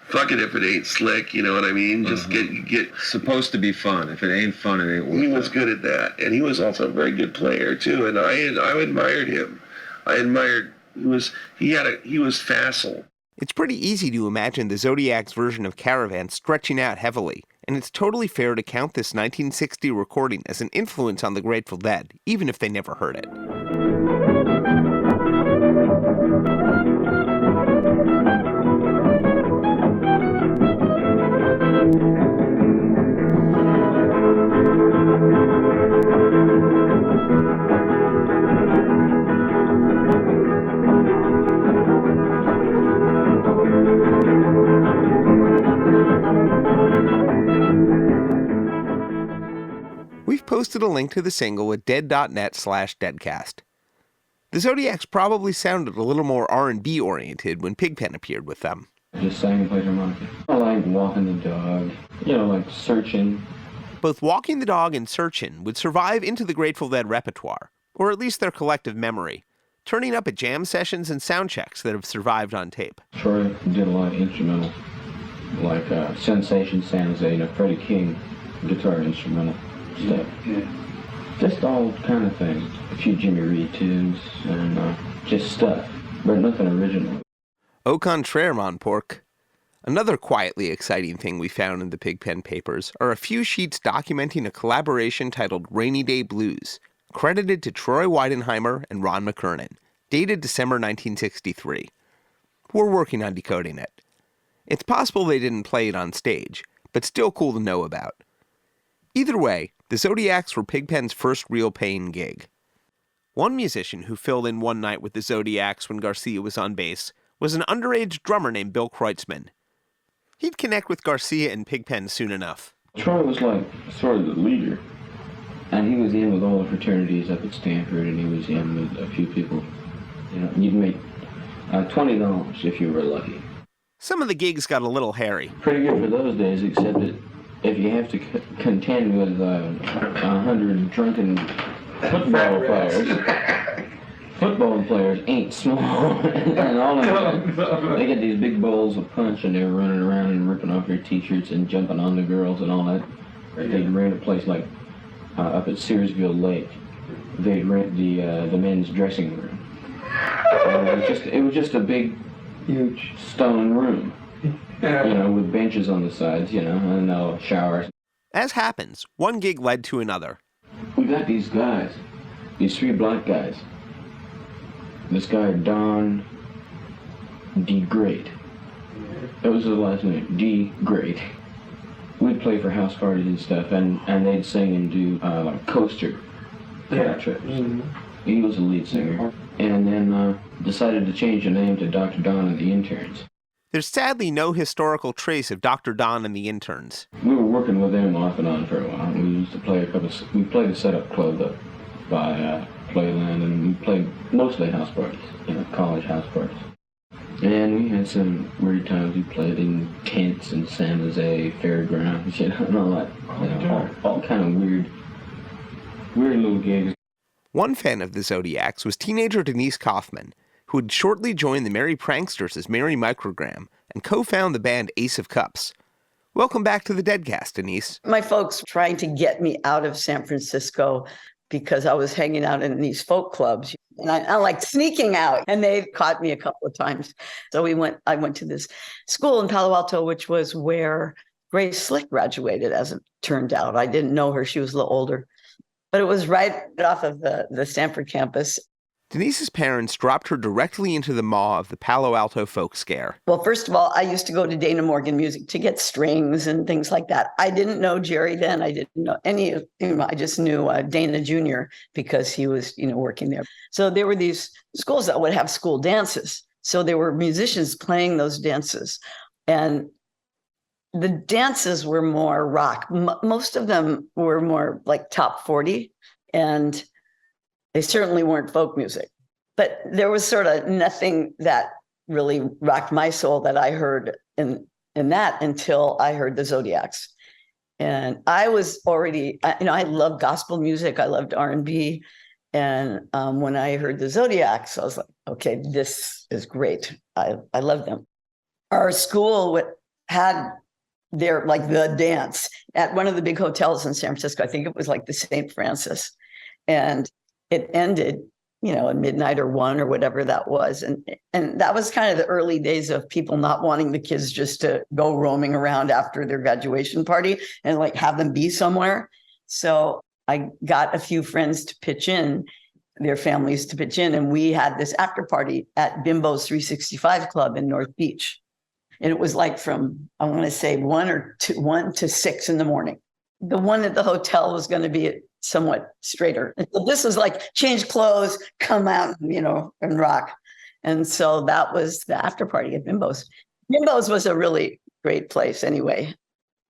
Fuck it if it ain't slick, you know what I mean? Just get supposed to be fun. If it ain't fun, it ain't worth it. He was good at that, and he was also a very good player too. And I admired him. He was facile. It's pretty easy to imagine the Zodiac's version of Caravan stretching out heavily, and it's totally fair to count this 1960 recording as an influence on the Grateful Dead, even if they never heard it. We've posted a link to the single at dead.net/deadcast. The Zodiacs probably sounded a little more R&B oriented when Pigpen appeared with them. Just sang and played harmonica. I like Walking the Dog, like Searching. Both Walking the Dog and Searchin' would survive into the Grateful Dead repertoire, or at least their collective memory, turning up at jam sessions and sound checks that have survived on tape. Troy did a lot of instrumental, like Sensation San Jose, Freddie King guitar instrumental stuff. Yeah. Just all kind of things. A few Jimmy Reed tunes and just stuff, but nothing original. Au contraire, mon porc. Another quietly exciting thing we found in the Pigpen papers are a few sheets documenting a collaboration titled Rainy Day Blues, credited to Troy Weidenheimer and Ron McKernan, dated December 1963. We're working on decoding it. It's possible they didn't play it on stage, but still cool to know about. Either way, the Zodiacs were Pigpen's first real paying gig. One musician who filled in one night with the Zodiacs when Garcia was on bass was an underage drummer named Bill Kreutzmann. He'd connect with Garcia and Pigpen soon enough. Troy was like sort of the leader, and he was in with all the fraternities up at Stanford, and he was in with a few people. You know, you'd make $20 if you were lucky. Some of the gigs got a little hairy. Pretty good for those days, except that if you have to contend with 100 drunken football players ain't small. And all of them, they get these big bowls of punch, and they're running around and ripping off their t-shirts and jumping on the girls and all that. They'd rent a place like up at Searsville Lake. They'd rent the men's dressing room. It was just a big, huge stone room, with benches on the sides, and showers. As happens, one gig led to another. We got these guys, these 3 black guys. This guy, Don D. Great. That was his last name, D. Great. We'd play for house parties and stuff, and they'd sing and do like coaster trips. Mm-hmm. He was the lead singer, and then decided to change the name to Dr. Don and the Interns. There's sadly no historical trace of Dr. Don and the Interns. We were working with them off and on for a while. We used to play we played a setup club up by Playland, and we played mostly house parties, college house parties. And we had some weird times. We played in tents in San Jose fairgrounds, and all that, all kind of weird little gigs. One fan of the Zodiacs was teenager Denise Kaufman, who would shortly join the Merry Pranksters as Mary Microgram and co-found the band Ace of Cups. Welcome back to the Deadcast, Denise. My folks trying to get me out of San Francisco because I was hanging out in these folk clubs, and I like sneaking out, and they caught me a couple of times. So I went to this school in Palo Alto, which was where Grace Slick graduated, as it turned out. I didn't know her. She was a little older. But it was right off of the Stanford campus. Denise's parents dropped her directly into the maw of the Palo Alto folk scare. Well, first of all, I used to go to Dana Morgan Music to get strings and things like that. I didn't know Jerry then. I didn't know any of him. I just knew Dana Jr. because he was, working there. So there were these schools that would have school dances. So there were musicians playing those dances. And the dances were more rock. Most of them were more like top 40, and they certainly weren't folk music. But there was sort of nothing that really rocked my soul that I heard in that until I heard the Zodiacs. And I was already, I loved gospel music. I loved R&B. And when I heard the Zodiacs, I was like, okay, this is great. I love them. Our school had the dance at one of the big hotels in San Francisco. I think it was like the St. Francis. And it ended, at midnight or 1 or whatever that was. And that was kind of the early days of people not wanting the kids just to go roaming around after their graduation party and have them be somewhere. So I got a few friends to pitch in, their families to pitch in. And we had this after party at Bimbo's 365 Club in North Beach. And it was from, I want to say 1 to 6 in the morning. The one at the hotel was going to be somewhat straighter. So this was change clothes, come out, and rock. And so that was the after party at Bimbo's. Bimbo's was a really great place anyway.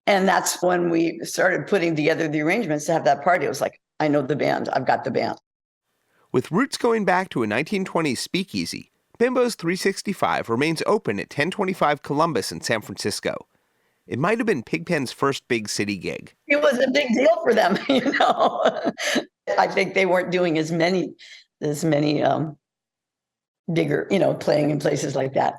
And that's when we started putting together the arrangements to have that party. It was I know the band. I've got the band. With roots going back to a 1920s speakeasy, Bimbo's 365 remains open at 1025 Columbus in San Francisco. It might have been Pigpen's first big city gig. It was a big deal for them, I think they weren't doing as many bigger, playing in places like that.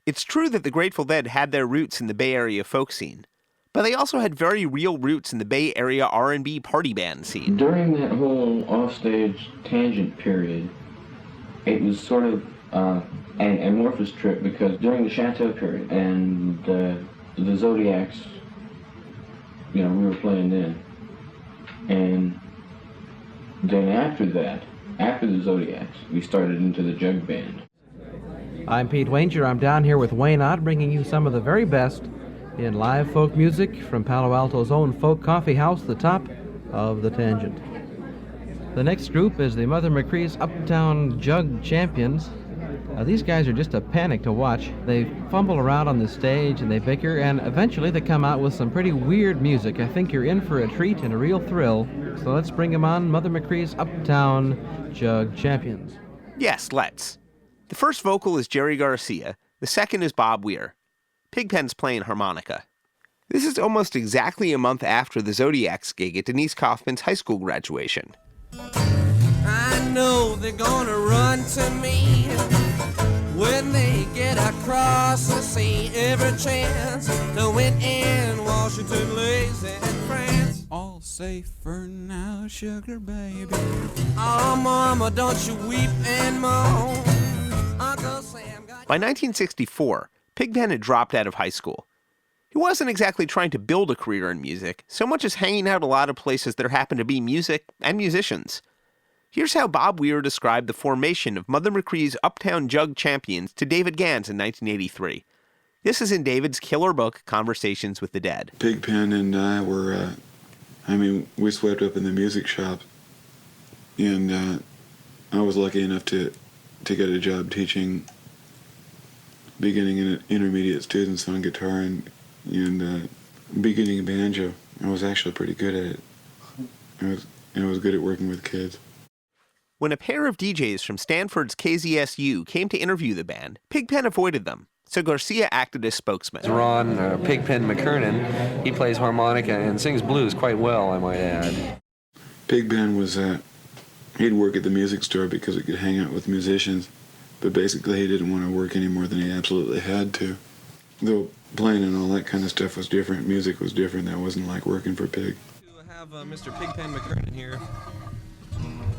It's true that the Grateful Dead had their roots in the Bay Area folk scene, but they also had very real roots in the Bay Area R&B party band scene. During that whole offstage tangent period, it was sort of an amorphous trip, because during the Chateau period and the Zodiacs, we were playing then. And then after the Zodiacs, we started into the jug band. I'm Pete Wanger. I'm down here with Wayne Ott, bringing you some of the very best in live folk music from Palo Alto's own folk coffee house, the top of the Tangent. The next group is the Mother McCree's Uptown Jug Champions. These guys are just a panic to watch. They fumble around on the stage and they bicker, and eventually they come out with some pretty weird music. I think you're in for a treat and a real thrill. So let's bring them on, Mother McCree's Uptown Jug Champions. Yes, let's. The first vocal is Jerry Garcia. The second is Bob Weir. Pigpen's playing harmonica. This is almost exactly a month after the Zodiacs gig at Denise Kaufman's high school graduation. I know they're gonna run to me when they get across the sea. Every chance to win in Washington, lays in France. All safe for now, sugar baby. Oh, mama, don't you weep and moan. Uncle Sam got... By 1964, Pigpen had dropped out of high school. He wasn't exactly trying to build a career in music, so much as hanging out a lot of places there happened to be music and musicians. Here's how Bob Weir described the formation of Mother McCree's Uptown Jug Champions to David Gans in 1983. This is in David's killer book, Conversations with the Dead. Pigpen and I were, we swept up in the music shop, and I was lucky enough to get a job teaching beginning and intermediate students on guitar and beginning banjo. I was actually pretty good at it. I was good at working with kids. When a pair of DJs from Stanford's KZSU came to interview the band, Pigpen avoided them, so Garcia acted as spokesman. Ron Pigpen McKernan, he plays harmonica and sings blues quite well, I might add. Pigpen was, he'd work at the music store because he could hang out with musicians, but basically he didn't want to work any more than he absolutely had to. Though playing and all that kind of stuff was different, music was different, that wasn't like working for Pig. We have Mr. Pigpen McKernan here,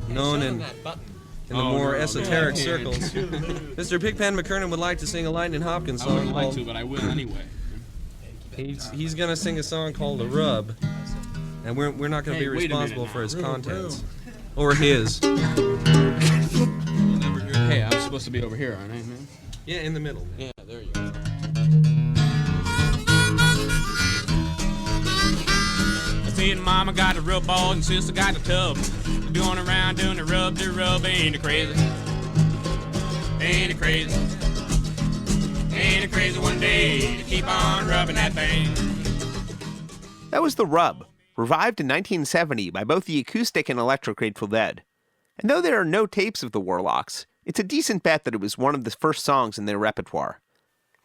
known in the more esoteric circles. Mr. Pigpen McKernan would like to sing a Lightning Hopkins song. I wouldn't like to, but I will anyway. He's going to sing a song called The Rub, and we're not going to be responsible for his contents. Or his. Hey, I'm supposed to be over here, aren't I, man? Yeah, in the middle. Yeah, there you go. See, mama got a rub ball and sister got a tub. Going around doing the rub, ain't it crazy? Ain't it crazy? Ain't it crazy one day to keep on rubbing that thing? That was The Rub, revived in 1970 by both the acoustic and electric Grateful Dead. And though there are no tapes of the Warlocks, it's a decent bet that it was one of the first songs in their repertoire.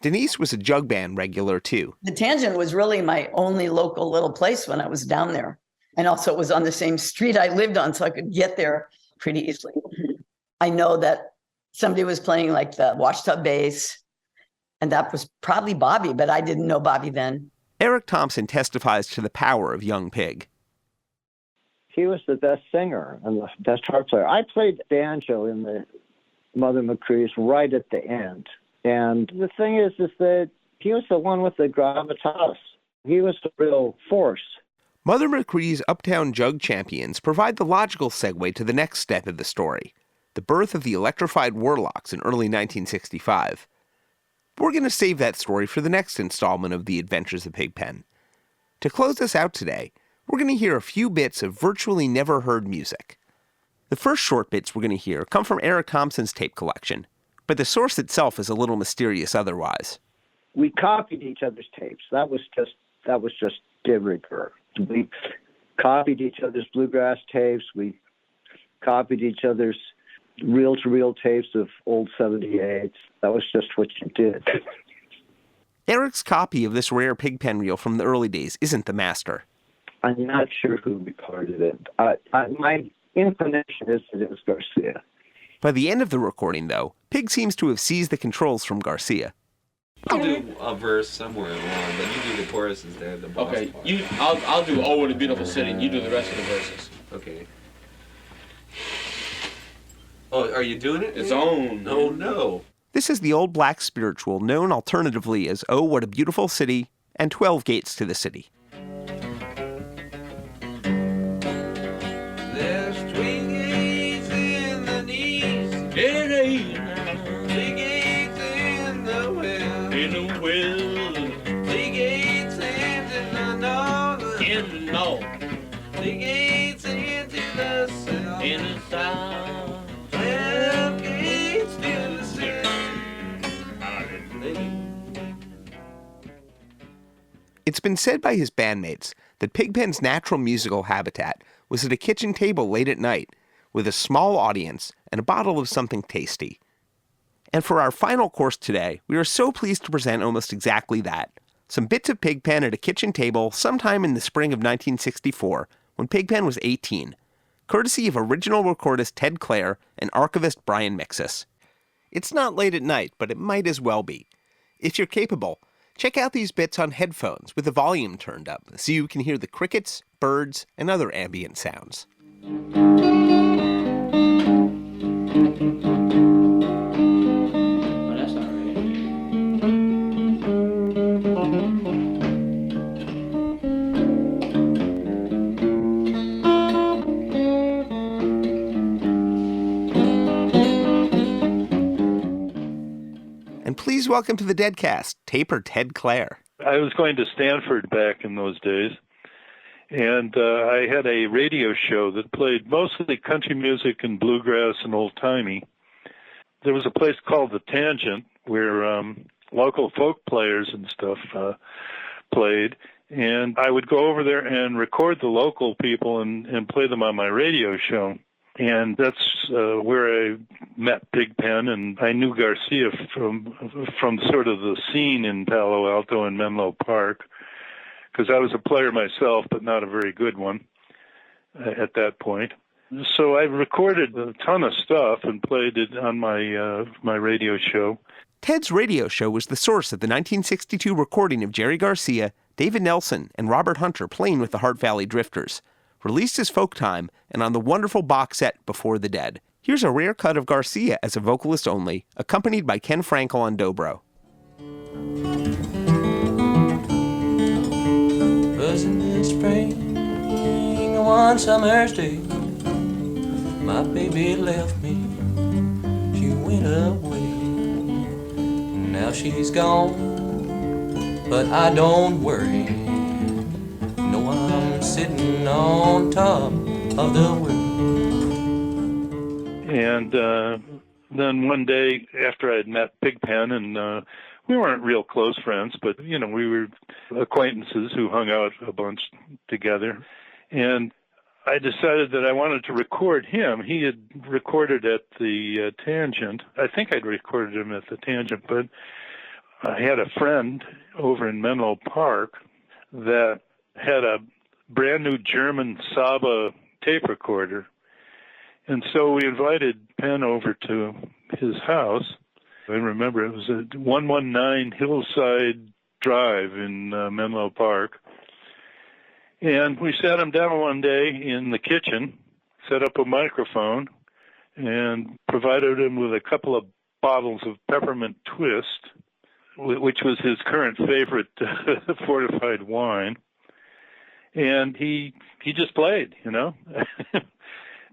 Denise was a jug band regular, too. The Tangent was really my only local little place when I was down there. And also it was on the same street I lived on, so I could get there pretty easily. I know that somebody was playing like the washtub bass, and that was probably Bobby, but I didn't know Bobby then. Eric Thompson testifies to the power of young Pig. He was the best singer and the best harp player. I played banjo in the Mother McCree's right at the end. And the thing is that he was the one with the gravitas. He was the real force. Mother McCree's Uptown Jug Champions provide the logical segue to the next step of the story, the birth of the electrified Warlocks in early 1965. But we're going to save that story for the next installment of The Adventures of Pigpen. To close us out today, we're going to hear a few bits of virtually never heard music. The first short bits we're going to hear come from Eric Thompson's tape collection, but the source itself is a little mysterious otherwise. We copied each other's tapes. That was just de rigueur. We copied each other's bluegrass tapes. We copied each other's reel-to-reel tapes of old 78s. That was just what you did. Eric's copy of this rare Pigpen reel from the early days isn't the master. I'm not sure who recorded it. My inclination is that it was Garcia. By the end of the recording, though, Pig seems to have seized the controls from Garcia. I'll do a verse somewhere along, but you do the choruses there, the boss Okay, part. I'll do "Oh, What a Beautiful City," and you do the rest of the verses. Okay. Oh, are you doing it? It's on. Oh, no. This is the old black spiritual known alternatively as "Oh, What a Beautiful City" and 12 Gates to the City. There's twin gates in the east, it ain't three gates in the west, three gates into the north, three gates into the south, 12 gates to the city. It's been said by his bandmates that Pigpen's natural musical habitat was at a kitchen table late at night with a small audience and a bottle of something tasty. And for our final course today, we are so pleased to present almost exactly that. Some bits of Pigpen at a kitchen table sometime in the spring of 1964, when Pigpen was 18, courtesy of original recordist Ted Clare and archivist Brian Mixis. It's not late at night, but it might as well be. If you're capable, check out these bits on headphones with the volume turned up so you can hear the crickets, birds, and other ambient sounds. Please welcome to the Deadcast, taper Ted Clare. I was going to Stanford back in those days, and I had a radio show that played mostly country music and bluegrass and old-timey. There was a place called The Tangent where local folk players and stuff played, and I would go over there and record the local people and play them on my radio show. And that's where I met Pigpen, and I knew Garcia from sort of the scene in Palo Alto and Menlo Park, because I was a player myself, but not a very good one at that point. So I recorded a ton of stuff and played it on my radio show. Ted's radio show was the source of the 1962 recording of Jerry Garcia, David Nelson, and Robert Hunter playing with the Heart Valley Drifters, released as Folk Time and on the wonderful box set Before the Dead. Here's a rare cut of Garcia as a vocalist only, accompanied by Ken Frankel on dobro. Was in the spring, one summer's day, my baby left me, she went away. Now she's gone, but I don't worry. No, I'm sitting on top of the world. And then one day after I'd met Pigpen, and we weren't real close friends, but, we were acquaintances who hung out a bunch together. And I decided that I wanted to record him. He had recorded at the Tangent. I think I'd recorded him at the Tangent, but I had a friend over in Menlo Park that had a brand new German Saba tape recorder. And so we invited Penn over to his house. I remember it was at 119 Hillside Drive in Menlo Park. And we sat him down one day in the kitchen, set up a microphone, and provided him with a couple of bottles of peppermint twist, which was his current favorite fortified wine. And he just played,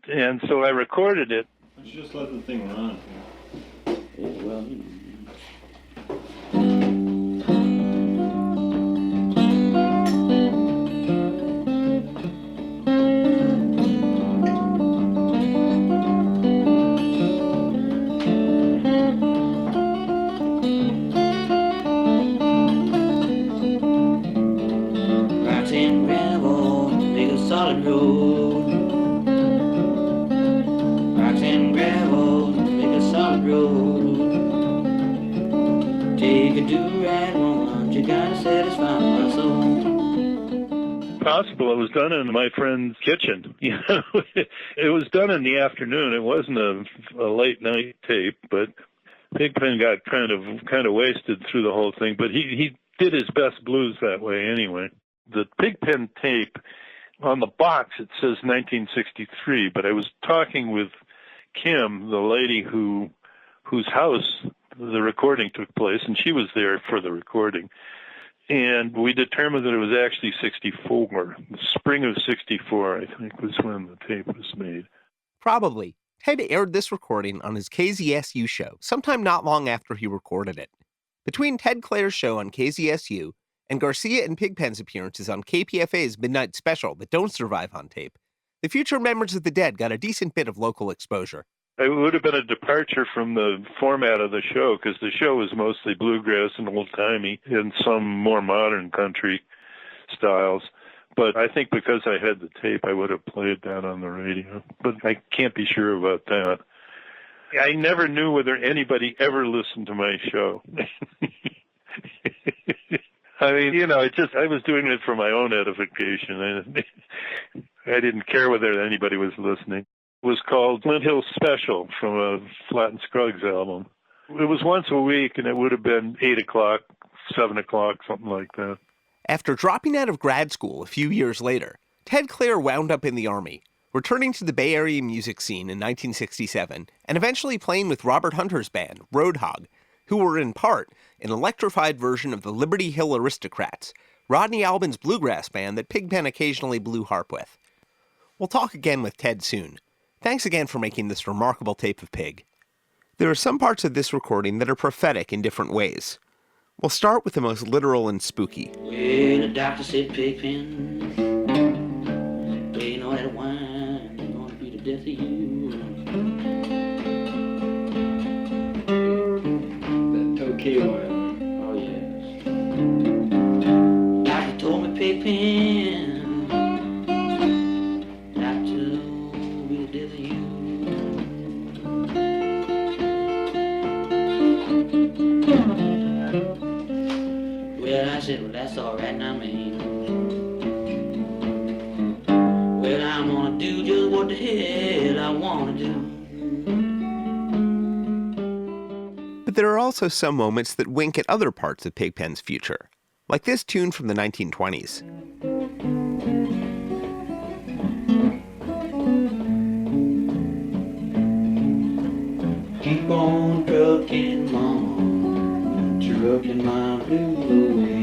And so I recorded it. Let's just let the thing run. Yeah, well, Rocks and gravel, make a solid road. Rocks and gravel, make a solid road. Take a do-rag woman, you gotta satisfy my soul. Possible. It was done in my friend's kitchen. It was done in the afternoon. It wasn't a late night tape, but Pigpen got kind of wasted through the whole thing. But he did his best blues that way anyway. The Pigpen tape, on the box it says 1963, but I was talking with Kim, the lady whose house the recording took place, and she was there for the recording. And we determined that it was actually 64. The spring of 64, I think, was when the tape was made. Probably. Ted aired this recording on his KZSU show sometime not long after he recorded it. Between Ted Clare's show on KZSU and Garcia and Pigpen's appearances on KPFA's Midnight Special that don't survive on tape, the future members of the Dead got a decent bit of local exposure. It would have been a departure from the format of the show, because the show was mostly bluegrass and old-timey and some more modern country. styles. But I think because I had the tape, I would have played that on the radio. But I can't be sure about that. I never knew whether anybody ever listened to my show. I mean, I was doing it for my own edification. I didn't care whether anybody was listening. It was called Flint Hill Special from a Flat and Scruggs album. It was once a week, and it would have been 8 o'clock, 7 o'clock, something like that. After dropping out of grad school a few years later, Ted Clare wound up in the Army, returning to the Bay Area music scene in 1967, and eventually playing with Robert Hunter's band, Roadhog, who were in part an electrified version of the Liberty Hill Aristocrats, Rodney Alban's bluegrass band that Pigpen occasionally blew harp with. We'll talk again with Ted soon. Thanks again for making this remarkable tape of Pig. There are some parts of this recording that are prophetic in different ways. We'll start with the most literal and spooky. Well, the doctor said, Pigpen, playing all that wine, it's gonna be the death of you. That Tokay wine. Oh, yes. Doctor told me, Pigpen, doctor will be the death of you. Well, I said, well, that's all right now, man. Well, I'm gonna do just what the hell I wanna do. But there are also some moments that wink at other parts of Pigpen's future, like this tune from the 1920s. Keep on trucking, mama, trucking my blues away.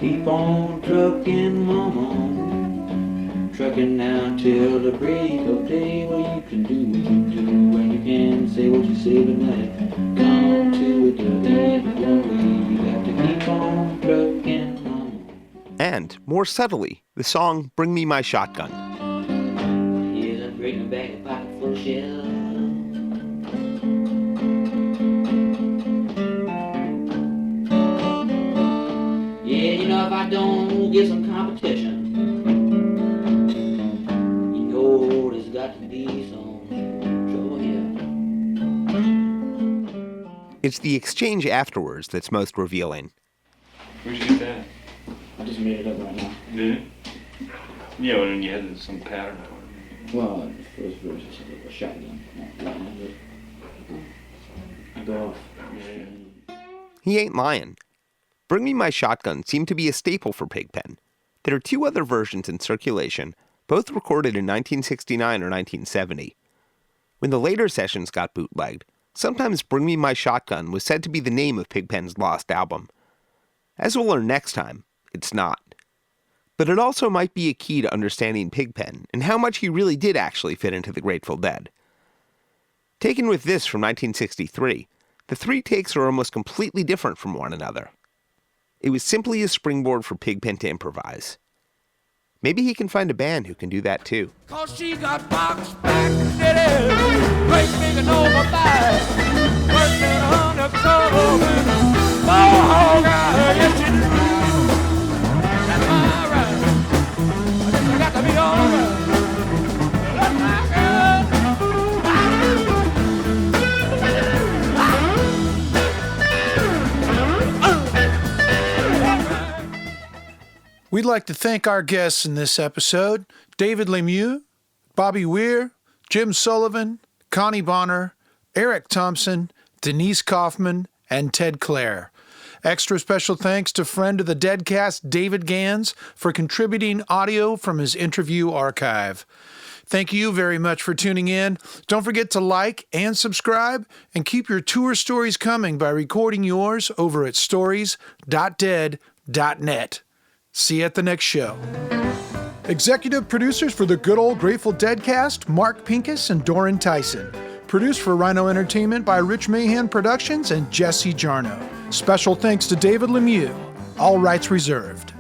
Keep on trucking, mama, trucking now till the break of day. Well, you can do what you do, and you can say what you say tonight. Come to it, the end of one way. You have to keep on trucking, mama. And, more subtly, the song Bring Me My Shotgun. Yes, I'm bringing back a pocket full of shells. Yeah, if I don't get some competition, there's got to be some trouble here. It's the exchange afterwards that's most revealing. Where'd you get that? I just made it up right now. Did it? Yeah, when you had some pattern. Well, the first verse is a shotgun. I go off. He ain't lying. Bring Me My Shotgun seemed to be a staple for Pigpen. There are two other versions in circulation, both recorded in 1969 or 1970. When the later sessions got bootlegged, sometimes Bring Me My Shotgun was said to be the name of Pigpen's lost album. As we'll learn next time, it's not. But it also might be a key to understanding Pigpen and how much he really did actually fit into the Grateful Dead. Taken with this from 1963, the three takes are almost completely different from one another. It was simply a springboard for Pigpen to improvise. Maybe he can find a band who can do that too. Cause she got box back city, great big and over back, working undercover with a mohawk eye. Yes, she do. That's my right. I guess I got to be alright. That's my girl. We'd like to thank our guests in this episode, David Lemieux, Bobby Weir, Jim Sullivan, Connie Bonner, Eric Thompson, Denise Kaufman, and Ted Clare. Extra special thanks to friend of the Deadcast, David Gans, for contributing audio from his interview archive. Thank you very much for tuning in. Don't forget to like and subscribe, and keep your tour stories coming by recording yours over at stories.dead.net. See you at the next show. Executive producers for the Good Old Grateful Deadcast, Mark Pincus and Doran Tyson. Produced for Rhino Entertainment by Rich Mahan Productions and Jesse Jarno. Special thanks to David Lemieux. All rights reserved.